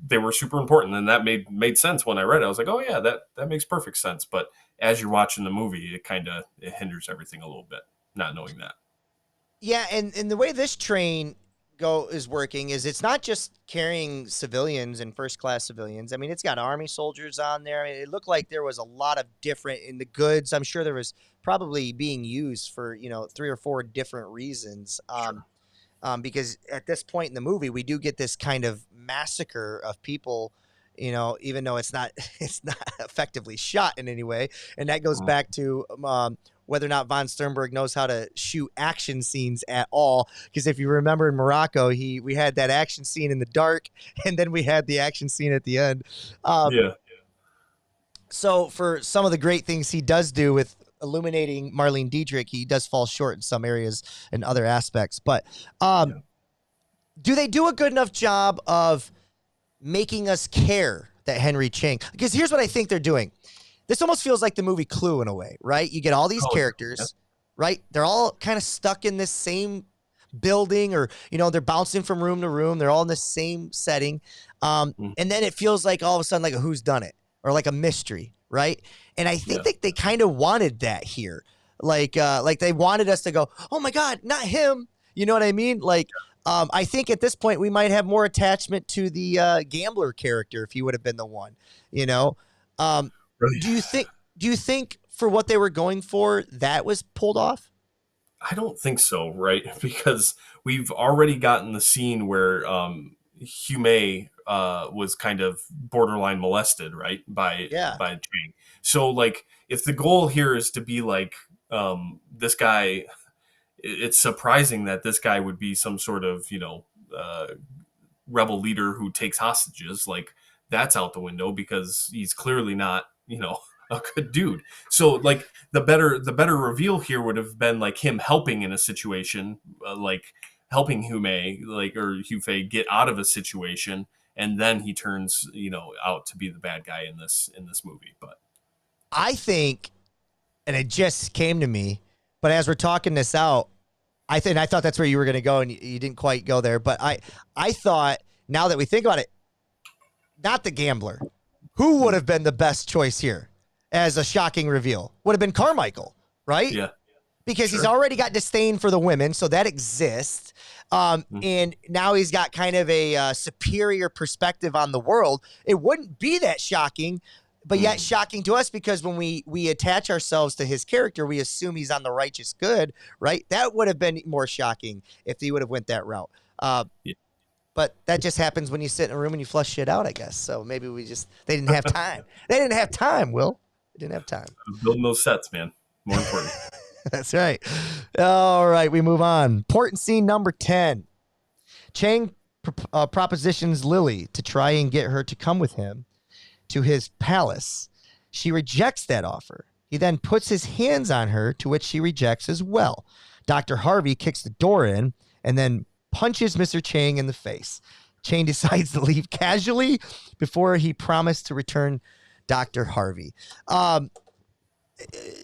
they were super important, and that made sense when I read it. I was like, oh yeah, that makes perfect sense. But as you're watching the movie, it hinders everything a little bit, not knowing that. Yeah, and the way this train is working is it's not just carrying civilians and first class civilians. I mean, it's got army soldiers on there. I mean, it looked like there was a lot of different in the goods. I'm sure there was probably being used for 3 or 4 different reasons. Sure. Because at this point in the movie, we do get this kind of massacre of people, even though it's not effectively shot in any way. And that goes back to whether or not Von Sternberg knows how to shoot action scenes at all. Because if you remember in Morocco, we had that action scene in the dark, and then we had the action scene at the end. Yeah. So for some of the great things he does do with illuminating Marlene Dietrich, he does fall short in some areas and other aspects. But do they do a good enough job of making us care that Henry Chang? Because here's what I think they're doing. This almost feels like the movie Clue in a way, right? You get all these characters, right? They're all kind of stuck in this same building, or they're bouncing from room to room. They're all in the same setting, and then it feels like all of a sudden like a who's done it or like a mystery, right? And I think that they kind of wanted that here, like they wanted us to go, oh my God, not him. You know what I mean? Like, I think at this point we might have more attachment to the gambler character if he would have been the one. Really? Do you think for what they were going for that was pulled off? I don't think so, right? Because we've already gotten the scene where Hugh May was kind of borderline molested, right, by Chang. So like if the goal here is to be like this guy, it's surprising that this guy would be some sort of, rebel leader who takes hostages. Like that's out the window because he's clearly not, a good dude. So like the better reveal here would have been like him helping in a situation, like helping Hume, like, or Hufei get out of a situation, and then he turns, out to be the bad guy in this movie. But I think, and it just came to me, but as we're talking this out, I thought that's where you were going to go, and you didn't quite go there. But I thought, now that we think about it, not the gambler. Who would have been the best choice here as a shocking reveal? Would have been Carmichael, right? yeah, Because sure. he's already got disdain for the women, so that exists. And now he's got kind of a superior perspective on the world. It wouldn't be that shocking, but yet shocking to us, because when we attach ourselves to his character, we assume he's on the righteous good, right? That would have been more shocking if he would have went that route. Yeah. But that just happens when you sit in a room and you flush shit out, I guess. So maybe they didn't have time. They didn't have time, Will. They didn't have time. Building those sets, man. More important. That's right. All right, we move on. Important scene number 10. Chang propositions Lily to try and get her to come with him to his palace. She rejects that offer. He then puts his hands on her, to which she rejects as well. Dr. Harvey kicks the door in and then punches Mr. Chang in the face. Chang decides to leave casually before he promised to return Dr. Harvey.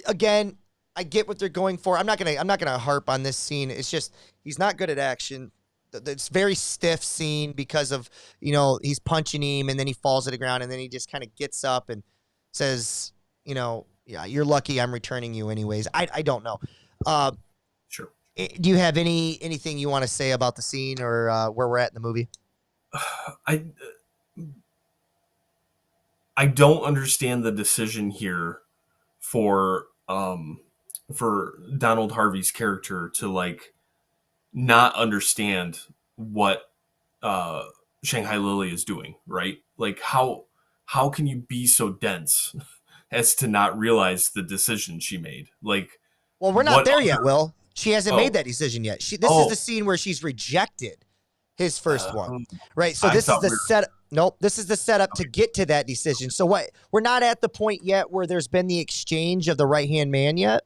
Again, I get what they're going for. I'm not gonna harp on this scene. It's just he's not good at action. It's very stiff scene because of, he's punching him and then he falls to the ground and then he just kind of gets up and says, yeah, you're lucky I'm returning you anyways. I don't know. Sure. Do you have anything you want to say about the scene or where we're at in the movie? I don't understand the decision here for Donald Harvey's character to like not understand what Shanghai Lily is doing, right? Like how can you be so dense as to not realize the decision she made? Like, well, we're not there yet, Will. She hasn't made Oh. that decision yet. This is the scene where she's rejected his first one, right? So this is the setup. Nope, this is the setup to get to that decision. So what? We're not at the point yet where there's been the exchange of the right-hand man yet.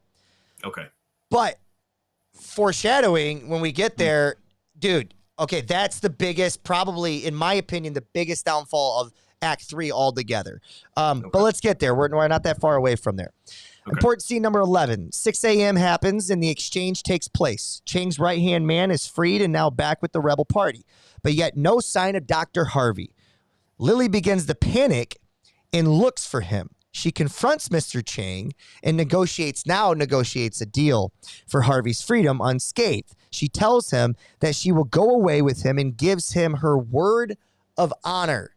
Okay. But foreshadowing when we get there, dude, okay, that's the biggest, probably, in my opinion, the biggest downfall of Act 3 altogether. But let's get there. We're not that far away from there. Okay. Important scene number 11. 6 a.m. happens and the exchange takes place. Chang's right-hand man is freed and now back with the rebel party, but yet no sign of Dr. Harvey. Lily begins to panic and looks for him. She confronts Mr. Chang and negotiates a deal for Harvey's freedom unscathed. She tells him that she will go away with him and gives him her word of honor.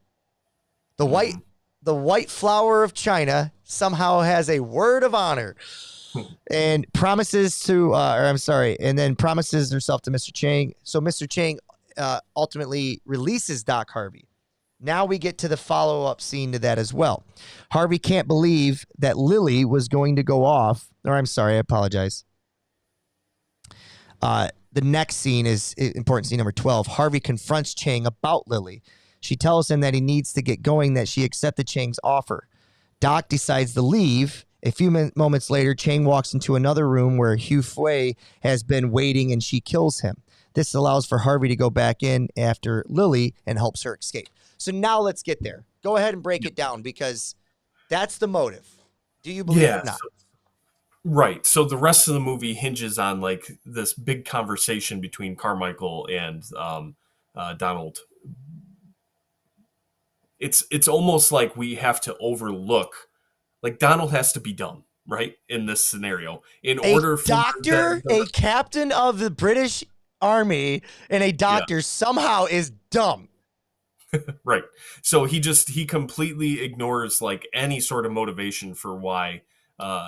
The white flower of China somehow has a word of honor and promises herself to Mr. Chang. So Mr. Chang ultimately releases Doc Harvey. Now we get to the follow-up scene to that as well. Harvey can't believe that Lily was going to go off. Or I'm sorry, I apologize. The next scene is important scene number 12. Harvey confronts Chang about Lily. She tells him that he needs to get going, that she accepted Chang's offer. Doc decides to leave. A few moments later, Chang walks into another room where Hu Fei has been waiting and she kills him. This allows for Harvey to go back in after Lily and helps her escape. So now let's get there. Go ahead and break it down because that's the motive. Do you believe it or not? Right. So the rest of the movie hinges on like this big conversation between Carmichael and Donald. It's almost like we have to overlook, like Donald has to be dumb, right? In this scenario, in order for a captain of the British Army and a doctor somehow is dumb. Right. So he completely ignores like any sort of motivation for why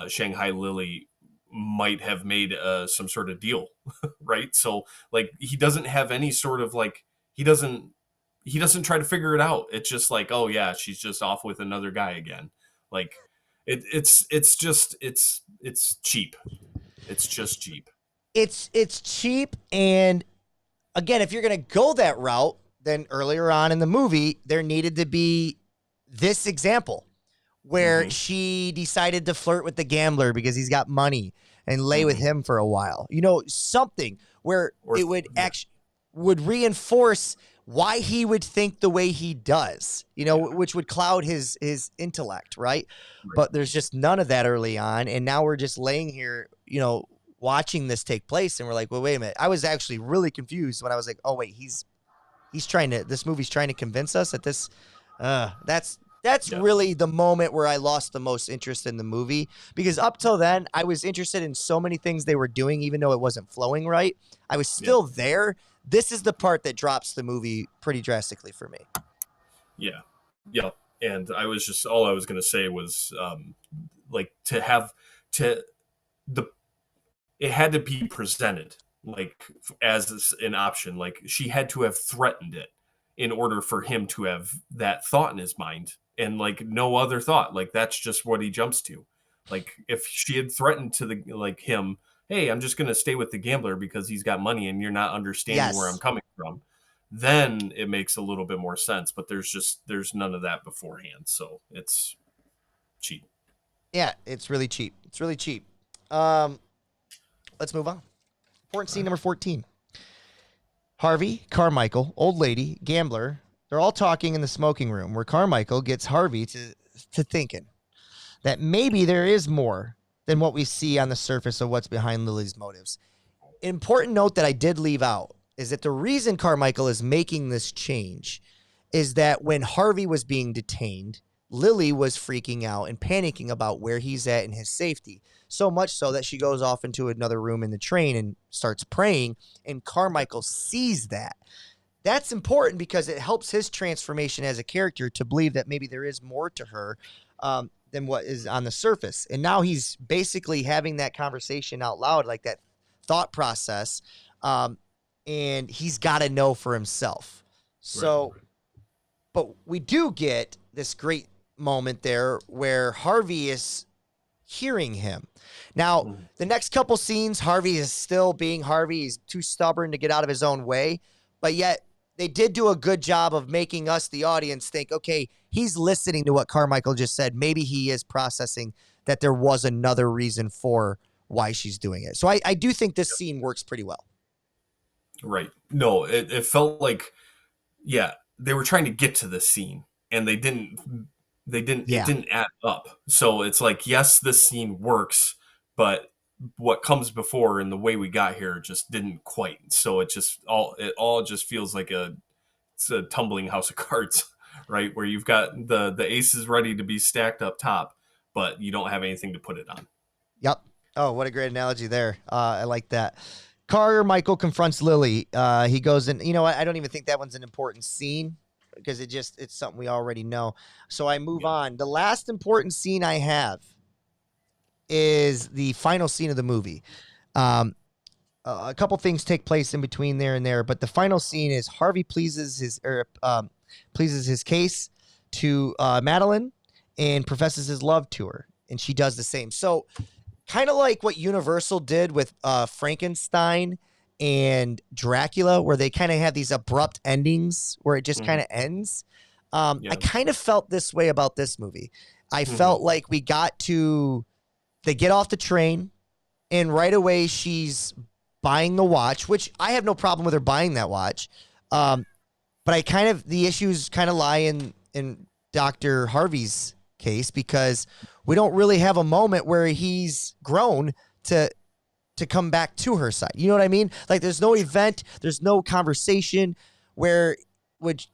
Shanghai Lily might have made some sort of deal, right? So like he doesn't have any sort of like he doesn't try to figure it out. It's just like, oh yeah, she's just off with another guy again. Like It's cheap. It's just cheap. It's cheap, and again, if you're going to go that route, then earlier on in the movie, there needed to be this example where Mm-hmm. she decided to flirt with the gambler because he's got money and lay with Mm-hmm. him for a while. You know, something where Or it would yeah, actually would reinforce why he would think the way he does, you know, yeah, which would cloud his intellect, right? right. But there's just none of that early on, and now we're just laying here, you know, watching this take place, and we're like, well, wait a minute. I was actually really confused when I was like, oh wait, he's trying to, this movie's trying to convince us that this that's Yeah, really the moment where I lost the most interest in the movie, because up till then I was interested in so many things they were doing, even though it wasn't flowing right. I was yeah, still there. This is the part that drops the movie pretty drastically for me. yeah, yeah. And I was just all I was gonna say was like to have to the it had to be presented like as an option. Like she had to have threatened it in order for him to have that thought in his mind, and like no other thought. Like that's just what he jumps to. Like if she had threatened to the like him, hey, I'm just gonna stay with the gambler because he's got money and you're not understanding where I'm Yes. coming from, then it makes a little bit more sense. But there's none of that beforehand, so it's cheap. Yeah, it's really cheap. It's really cheap. Um, let's move on. Important All scene right. number 14. Harvey, Carmichael, old lady, gambler. They're all talking in the smoking room where Carmichael gets Harvey to thinking that maybe there is more than what we see on the surface of what's behind Lily's motives. Important note that I did leave out is that the reason Carmichael is making this change is that when Harvey was being detained, Lily was freaking out and panicking about where he's at and his safety. So much so that she goes off into another room in the train and starts praying, and Carmichael sees that. That's important because it helps his transformation as a character to believe that maybe there is more to her than what is on the surface. And now he's basically having that conversation out loud, like that thought process. And he's got to know for himself. Right. So, but we do get this great moment there where Harvey is hearing him. Now, Mhm. the next couple scenes, Harvey is still being Harvey. He's too stubborn to get out of his own way, but yet they did do a good job of making us, the audience, think, okay, he's listening to what Carmichael just said. Maybe he is processing that there was another reason for why she's doing it. So I do think this scene works pretty well. Right. No, it felt like yeah, they were trying to get to this scene and it Yeah. didn't add up. So it's like yes, this scene works, but what comes before and the way we got here just didn't quite. So it all just feels like it's a tumbling house of cards, right? Where you've got the aces ready to be stacked up top, but you don't have anything to put it on. Yep. Oh, what a great analogy there. I like that. Michael confronts Lily. He goes in, you know what? I don't even think that one's an important scene because it's something we already know. So I move Yeah. on. The last important scene I have is the final scene of the movie. Um, a couple things take place in between there and there, but the final scene is Harvey pleases his case to Madeline and professes his love to her, and she does the same. So kind of like what Universal did with Frankenstein and Dracula, where they kind of have these abrupt endings where it just kind of ends. I Yeah. kind of felt this way about this movie. I Mhm. felt like they get off the train, and right away she's buying the watch, which I have no problem with her buying that watch. But the issues kind of lie in Dr. Harvey's case, because we don't really have a moment where he's grown to come back to her side. You know what I mean? Like there's no event, there's no conversation where would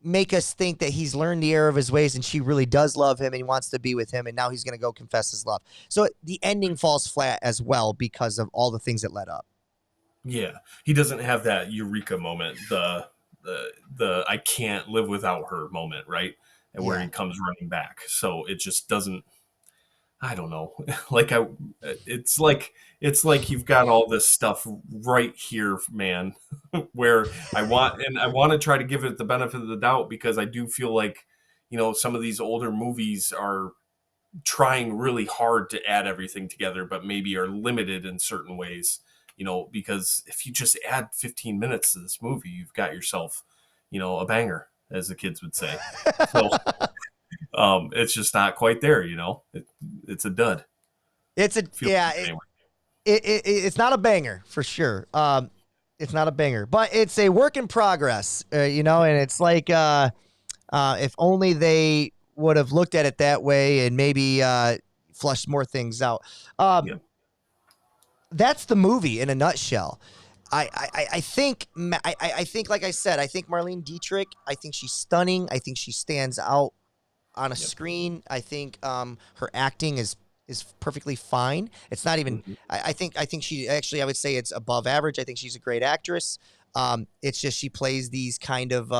make us think that he's learned the error of his ways and she really does love him and he wants to be with him, and now he's going to go confess his love. So the ending falls flat as well because of all the things that led up. Yeah, he doesn't have that eureka moment, the I can't live without her moment, right? And where Yeah. he comes running back. So it just doesn't. I don't know. It's like you've got all this stuff right here, man. Where I want to try to give it the benefit of the doubt because I do feel like some of these older movies are trying really hard to add everything together, but maybe are limited in certain ways, because if you just add 15 minutes to this movie, you've got yourself, a banger, as the kids would say. So it's just not quite there, it's a dud. It's a Feels yeah. like anyway. It's not a banger for sure. It's not a banger, but it's a work in progress. And it's like if only they would have looked at it that way and maybe flushed more things out. Yeah. That's the movie in a nutshell. I think I think like I said, I think Marlene Dietrich. I think she's stunning. I think she stands out on a screen. I think her acting is perfectly fine. It's not even. Mhm. I think she actually. I would say it's above average. I think she's a great actress. It's just she plays these kind of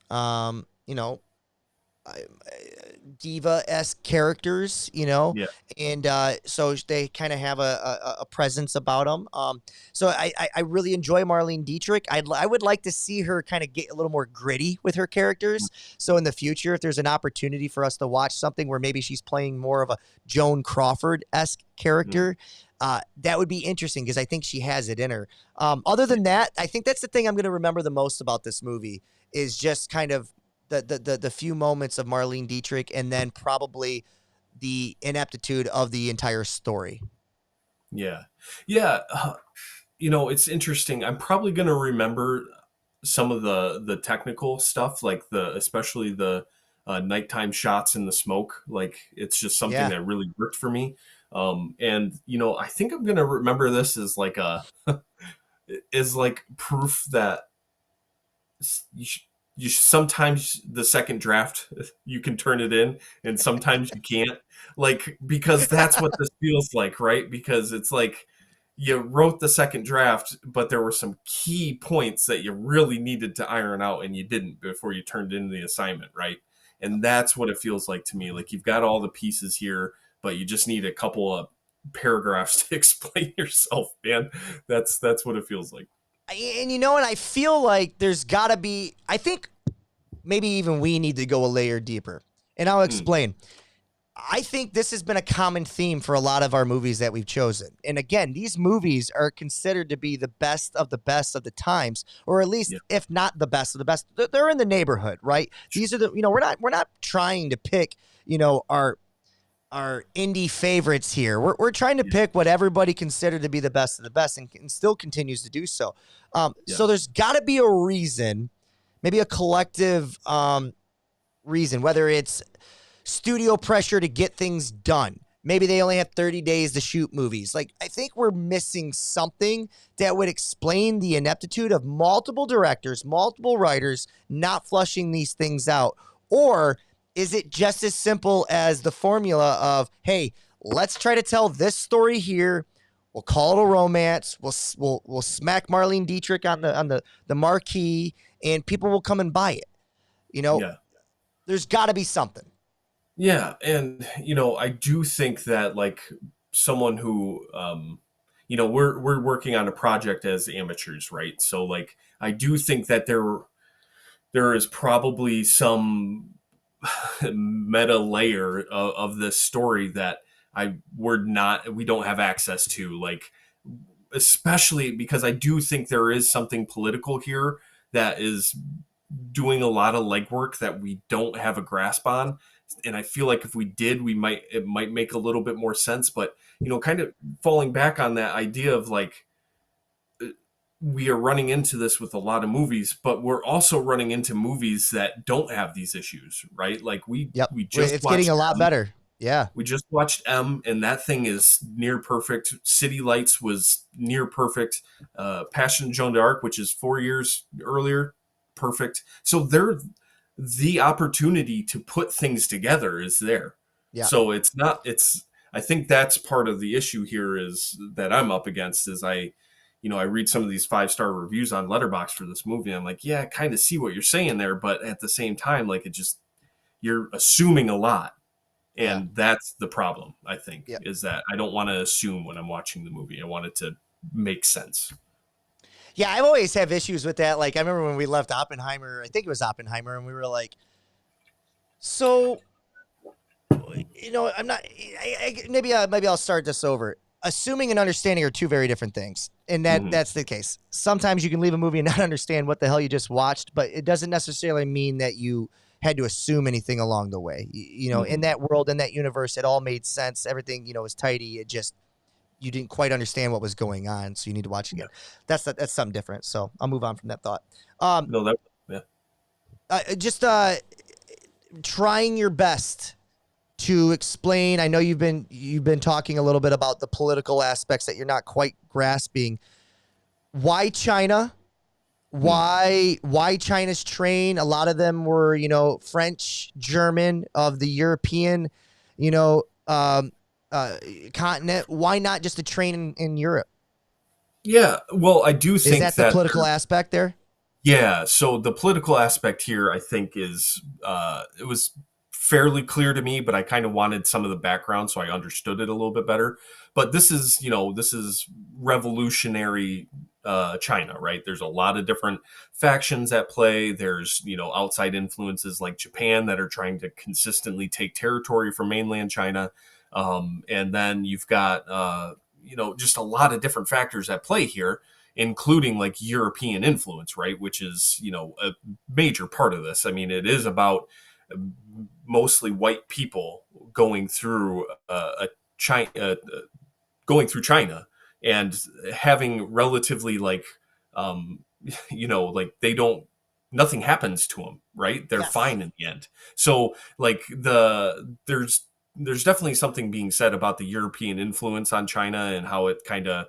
um, you know diva-esque characters, Yeah. and so they kind of have a presence about them. So I really enjoy Marlene Dietrich. I would like to see her kind of get a little more gritty with her characters. So in the future, if there's an opportunity for us to watch something where maybe she's playing more of a Joan Crawford-esque character, that would be interesting because I think she has it in her. Other than that, I think that's the thing I'm going to remember the most about this movie is just kind of the few moments of Marlene Dietrich, and then probably the ineptitude of the entire story. Yeah. Yeah. It's interesting. I'm probably going to remember some of the technical stuff, like especially the nighttime shots in the smoke. Like it's just something Yeah. that really worked for me. And I think I'm going to remember this as like is like proof that you, sometimes the second draft you can turn it in and sometimes you can't, like, because that's what this feels like, right? Because it's like you wrote the second draft, but there were some key points that you really needed to iron out and you didn't before you turned in the assignment, right? And that's what it feels like to me. Like you've got all the pieces here, but you just need a couple of paragraphs to explain yourself, man. That's what it feels like. And I feel like there's got to be, I think maybe even we need to go a layer deeper. And I'll explain. I think this has been a common theme for a lot of our movies that we've chosen. And again, these movies are considered to be the best of the times, or at least Yeah. if not the best of the best, they're in the neighborhood, right? These are the, we're not trying to pick, our indie favorites here. We're trying to pick what everybody considered to be the best of the best, and still continues to do so. So there's got to be a reason, maybe a collective reason, whether it's studio pressure to get things done. Maybe they only have 30 days to shoot movies. Like, I think we're missing something that would explain the ineptitude of multiple directors, multiple writers not flushing these things out. Or is it just as simple as the formula of, hey, let's try to tell this story here. We'll call it a romance. We'll smack Marlene Dietrich on the marquee, and people will come and buy it. Yeah. There's got to be something. Yeah, and I do think that, like, someone who we're working on a project as amateurs, right? So like I do think that there is probably some meta layer of this story that we don't have access to, like, especially because I do think there is something political here that is doing a lot of legwork that we don't have a grasp on. And I feel like if we did, it might make a little bit more sense. But kind of falling back on that idea of, like, we are running into this with a lot of movies, but we're also running into movies that don't have these issues, right? Like Yep. we just It's getting watched a lot better. Yeah. we just watched and that thing is near perfect. City Lights was near perfect. Passion of Joan d'Arc, which is 4 years earlier, perfect. So the opportunity to put things together is there. Yeah. So I think that's part of the issue here is that I'm up against is I read some of these 5-star reviews on Letterboxd for this movie. I'm like, yeah, I kind of see what you're saying there, but at the same time, like, you're assuming a lot. And that's the problem, I think, is that I don't want to assume when I'm watching the movie. I want it to make sense. Yeah, I've always have issues with that. Like, I remember when we left Oppenheimer, I think it was Oppenheimer, and we were like, so I'm not. Maybe I'll start this over. Assuming and understanding are two very different things, and that's the case. Sometimes you can leave a movie and not understand what the hell you just watched, but it doesn't necessarily mean that you had to assume anything along the way. In that world, in that universe, it all made sense. Everything was tidy. It just you didn't quite understand what was going on, so you need to watch it again. That's something different. So I'll move on from that thought. No, that Just trying your best to explain. I know you've been talking a little bit about the political aspects that you're not quite grasping. Why China? Why China's train? A lot of them were, French, German, of the European, continent. Why not just a train in Europe? Yeah, well, I do Is think that the political aspect there? Yeah, so the political aspect here, I think, is it was fairly clear to me, but I kind of wanted some of the background so I understood it a little bit better. But this is revolutionary China, right? There's a lot of different factions at play. There's outside influences like Japan that are trying to consistently take territory from mainland China, and then you've got just a lot of different factors at play here, including like European influence, right? Which is, a major part of this. I mean, it is about mostly white people going through China and having relatively like they don't, nothing happens to them, right? They're fine in the end. So like there's definitely something being said about the European influence on China and how it kind of,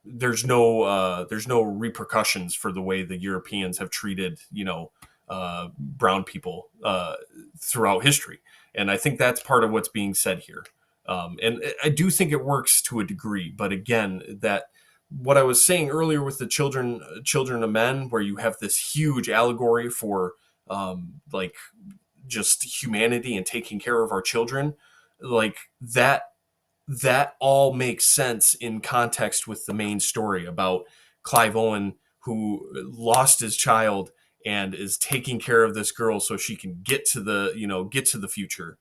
there's no repercussions for the way the Europeans have treated brown people throughout history, and I think that's part of what's being said here. And I do think it works to a degree, but again, that what I was saying earlier with the children of men, where you have this huge allegory for like just humanity and taking care of our children, like that all makes sense in context with the main story about Clive Owen, who lost his child and is taking care of this girl so she can get to the future.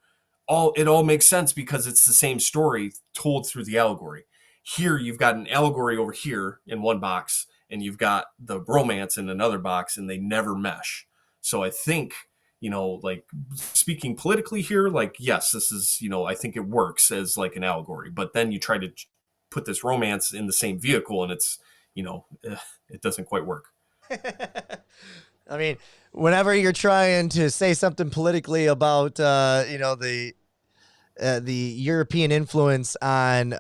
It all makes sense because it's the same story told through the allegory. Here you've got an allegory over here in one box, and you've got the romance in another box, and they never mesh. So I think, like speaking politically here, like, yes, this is, I think it works as like an allegory, but then you try to put this romance in the same vehicle and it's, it doesn't quite work. I mean, whenever you're trying to say something politically about, the European influence on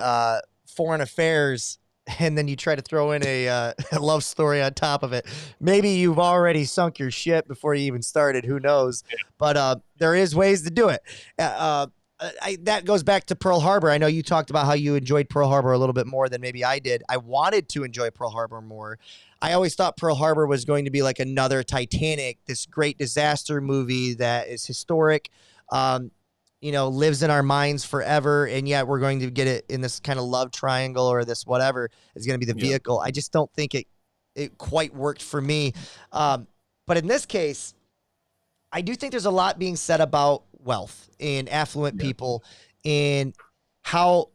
foreign affairs, and then you try to throw in a love story on top of it, maybe you've already sunk your ship before you even started. Who knows? But there is ways to do it. That goes back to Pearl Harbor. I know you talked about how you enjoyed Pearl Harbor a little bit more than maybe I did. I wanted to enjoy Pearl Harbor more. I always thought Pearl Harbor was going to be like another Titanic, this great disaster movie that is historic, lives in our minds forever, and yet we're going to get it in this kind of love triangle, or this whatever is going to be the vehicle. I just don't think it quite worked for me. But in this case, I do think there's a lot being said about wealth and affluent people, and how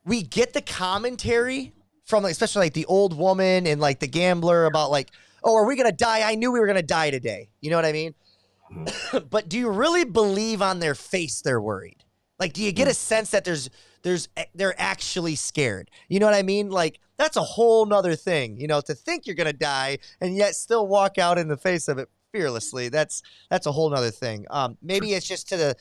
we get the commentary from, especially like the old woman and like the gambler, about like, oh, are we going to die? I knew we were going to die today. You know what I mean? But do you really believe on their face they're worried? Like, do you get a sense that they're actually scared? You know what I mean? Like, that's a whole nother thing, to think you're going to die and yet still walk out in the face of it fearlessly. That's a whole nother thing. Maybe it's just to the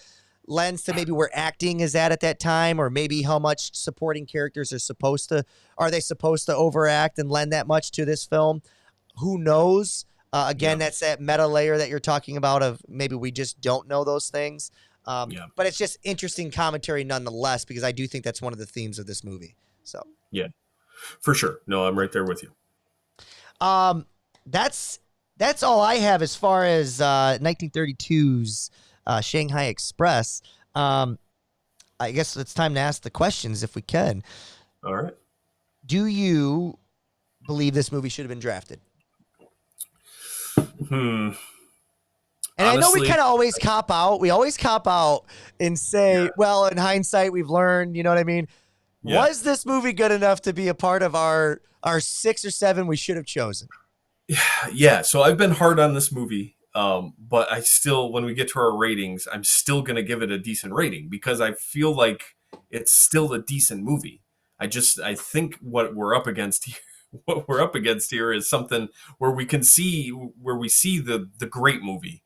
lens to maybe where acting is at that time, or maybe how much supporting characters are they supposed to overact and lend that much to this film? Who knows? Again, that's that meta layer that you're talking about, of maybe we just don't know those things. But it's just interesting commentary nonetheless, because I do think that's one of the themes of this movie. So Yeah, for sure. No, I'm right there with you. That's all I have as far as 1932's Shanghai Express. I guess it's time to ask the questions if we can. All right. Do you believe this movie should have been drafted? And And I know we honestly, kind of always cop out. We always cop out and say, well, in hindsight, we've learned, you know what I mean? yeah. Was this movie good enough to be a part of our 6 or 7 we should have chosen? Yeah, so I've been hard on this movie, but I still, when we get to our ratings, I'm still going to give it a decent rating because I feel like it's still a decent movie. I think what we're up against here, what we're up against here is something where we see the great movie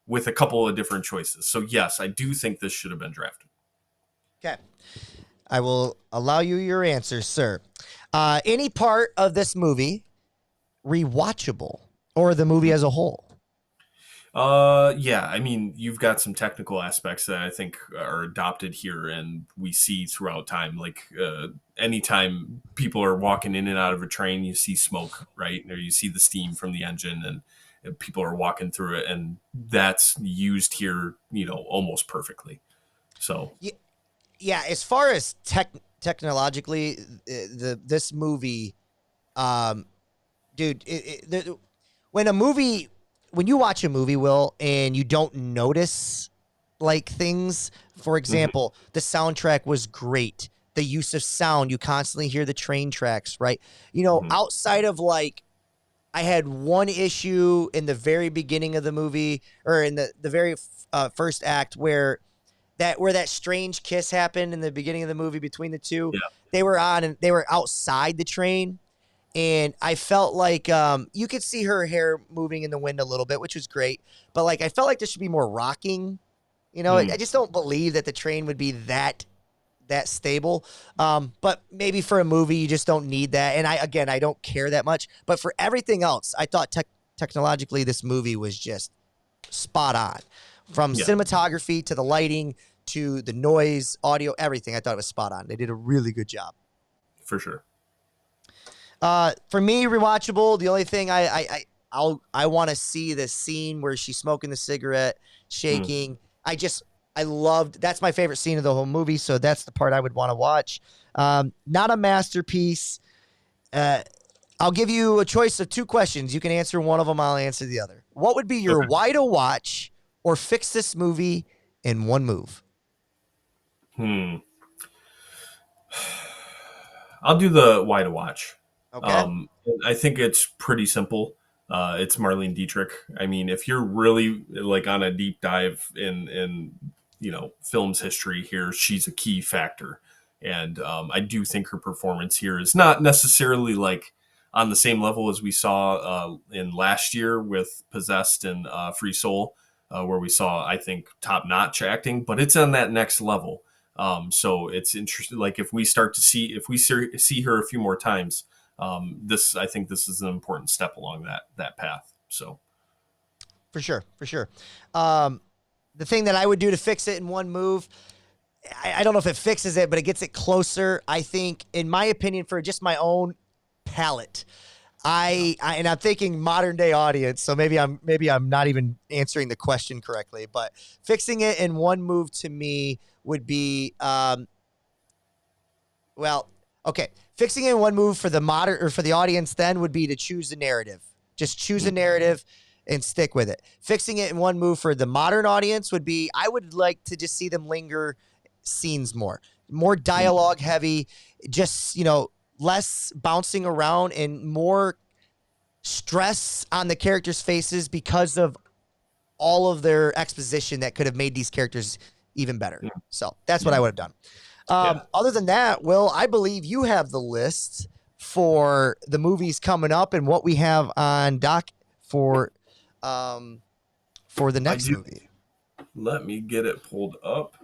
with a couple of different choices. So yes, I do think this should have been drafted. Okay. I will allow you your answer, sir. Any part of this movie rewatchable or the movie as a whole? Yeah, I mean, you've got some technical aspects that I think are adopted here and we see throughout time. Like, anytime people are walking in and out of a train, you see smoke, right? Or you see the steam from the engine and people are walking through it. And that's used here, almost perfectly. So, Yeah, as far as technologically, this movie, um, dude, when you watch a movie, Will, and you don't notice like things, for example, the soundtrack was great. The use of sound, you constantly hear the train tracks, right? Outside of like, I had one issue in the very beginning of the movie, or in the very first act, where that strange kiss happened in the beginning of the movie between the two. yeah. They were outside the train, and I felt like you could see her hair moving in the wind a little bit, which was great. But like, I felt like there should be more rocking. I just don't believe that the train would be that stable. But maybe for a movie, you just don't need that. And I don't care that much. But for everything else, I thought technologically, this movie was just spot on. From Yeah. cinematography to the lighting to the noise, audio, everything. I thought it was spot on. They did a really good job. For sure. For me, rewatchable. The only thing I want to see the scene where she's smoking the cigarette, shaking. I loved. That's my favorite scene of the whole movie. So that's the part I would want to watch. Not a masterpiece. I'll give you a choice of 2 questions. You can answer one of them. I'll answer the other. What would be your why to watch or fix this movie in one move? I'll do the why to watch. Okay. I think it's pretty simple. It's Marlene Dietrich. I mean, if you're really like on a deep dive in film's history here, she's a key factor, and I do think her performance here is not necessarily like on the same level as we saw in last year with Possessed and Free Soul, where we saw, I think, top notch acting, but it's on that next level. So it's interesting. Like if we see her a few more times, I think this is an important step along that path. So For sure. The thing that I would do to fix it in one move, I don't know if it fixes it, but it gets it closer. I think, in my opinion, for just my own palate, and I'm thinking modern day audience, so maybe I'm not even answering the question correctly, but fixing it in one move to me would be fixing it in one move for the modern or for the audience then would be to choose the narrative. Just choose a narrative and stick with it. Fixing it in one move for the modern audience would be, I would like to just see them linger scenes more dialogue heavy, just, less bouncing around and more stress on the characters' faces because of all of their exposition that could have made these characters even better. So that's what I would have done. Other than that, Will, I believe you have the list for the movies coming up and what we have on doc for the next movie. Let me get it pulled up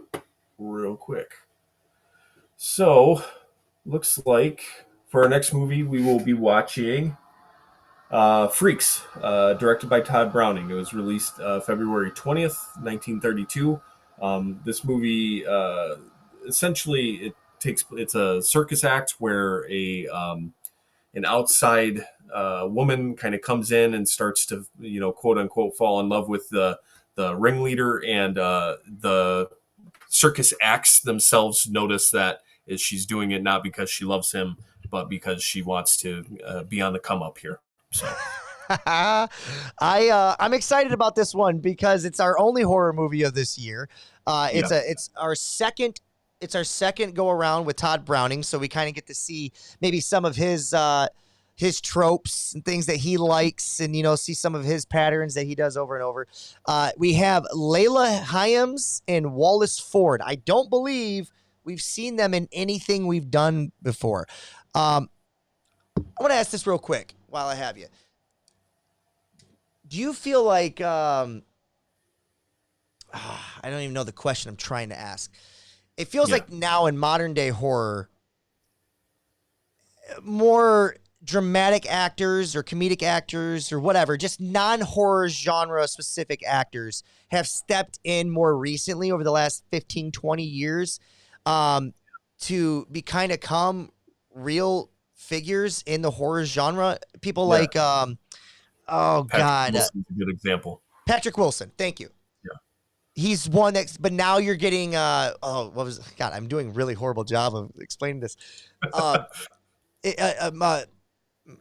real quick. So, looks like for our next movie, we will be watching Freaks, directed by Todd Browning. It was released February 20th, 1932. This movie, essentially, it's a circus act where an outside woman kind of comes in and starts to, quote unquote, fall in love with the ringleader, and the circus acts themselves notice that is she's doing it not because she loves him, but because she wants to be on the come up here. So I'm excited about this one because it's our only horror movie of this year. Yeah. It's our second go around with Todd Browning, so we kind of get to see maybe some of his tropes and things that he likes, and see some of his patterns that he does over and over. We have Layla Hyams and Wallace Ford. I don't believe we've seen them in anything we've done before. I want to ask this real quick while I have you. Do you feel like I don't even know the question I'm trying to ask. It feels Yeah. like now in modern day horror, more dramatic actors or comedic actors or whatever, just non-horror genre specific actors have stepped in more recently over the last 15, 20 years to be kind of come real figures in the horror genre. People Yeah. like, oh Patrick God, Wilson's a good example. Patrick Wilson. Thank you. Yeah. He's one that's, but now you're getting, God, I'm doing a really horrible job of explaining this.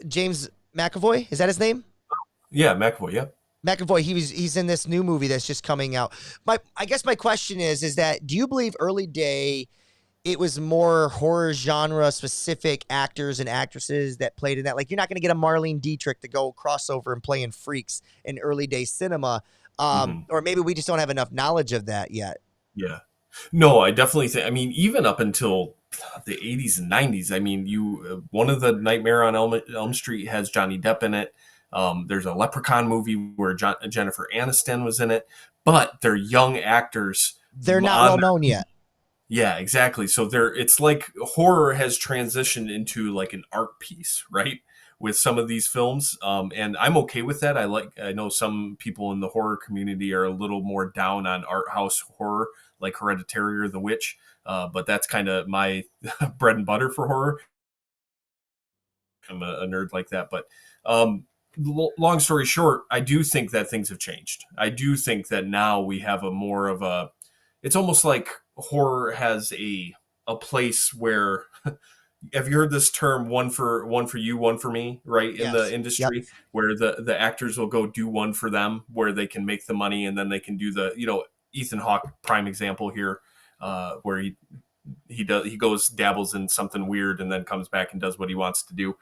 James McAvoy, is that his name? Yeah, McAvoy. Yeah. McAvoy, he's in this new movie that's just coming out. I guess my question is that do you believe early day it was more horror genre specific actors and actresses that played in that? Like, you're not going to get a Marlene Dietrich to go crossover and play in Freaks in early day cinema. Or maybe we just don't have enough knowledge of that yet. Yeah. No, I definitely think. I mean, even up until the 80s and 90s. I mean, one of the Nightmare on Elm Street has Johnny Depp in it. There's a Leprechaun movie where Jennifer Aniston was in it, but they're young actors. They're not well known yet. Yeah, exactly. So it's like horror has transitioned into like an art piece, right? With some of these films. And I'm okay with that. I know some people in the horror community are a little more down on art house horror, like Hereditary or The Witch. But that's kind of my bread and butter for horror. I'm a nerd like that. But long story short, I do think that things have changed. I do think that now we have it's almost like horror has a place where have you heard this term one for you, one for me, right? In the industry. Yep. Where the actors will go do one for them, where they can make the money and then they can do Ethan Hawke, prime example here, where he goes dabbles in something weird and then comes back and does what he wants to do.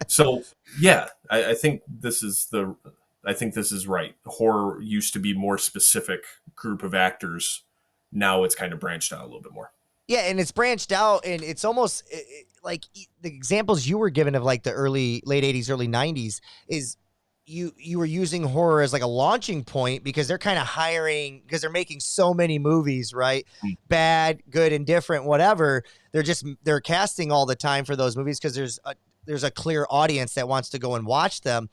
So yeah, I think this is right. Horror used to be more specific group of actors. Now it's kind of branched out a little bit more. Yeah, and it's branched out, and it's almost like the examples you were given of like the late 80s, early 90s is you were using horror as like a launching point because they're kind of hiring, because they're making so many movies, right? Bad, good, indifferent, whatever. They're casting all the time for those movies because there's a clear audience that wants to go and watch them.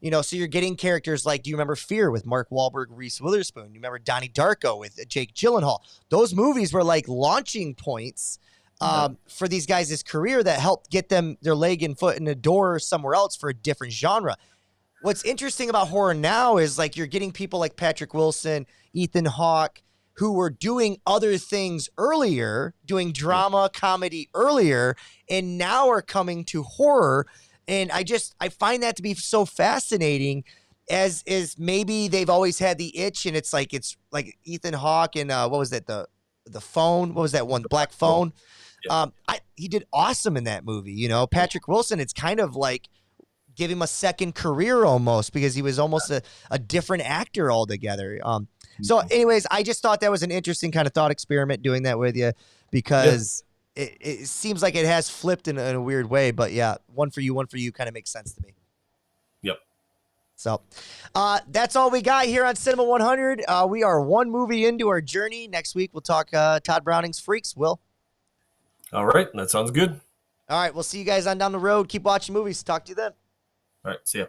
So you're getting characters like, do you remember Fear with Mark Wahlberg, Reese Witherspoon? You remember Donnie Darko with Jake Gyllenhaal? Those movies were like launching points for these guys' career that helped get them their leg and foot in the door somewhere else for a different genre. What's interesting about horror now is like you're getting people like Patrick Wilson, Ethan Hawke, who were doing other things earlier, doing drama, comedy earlier, and now are coming to horror. And I find that to be so fascinating, as is maybe they've always had the itch, and it's like Ethan Hawke and what was that, the Phone? What was that one? Black Phone. Yeah. He did awesome in that movie. Patrick Wilson, it's kind of like give him a second career almost, because he was almost a different actor altogether. So anyways, I just thought that was an interesting kind of thought experiment doing that with you, because it seems like it has flipped in a weird way, but yeah, one for you kind of makes sense to me. Yep. So that's all we got here on Cinema 100. We are one movie into our journey. Next week, we'll talk Todd Browning's Freaks. Will? All right. That sounds good. All right. We'll see you guys on down the road. Keep watching movies. Talk to you then. All right. See ya.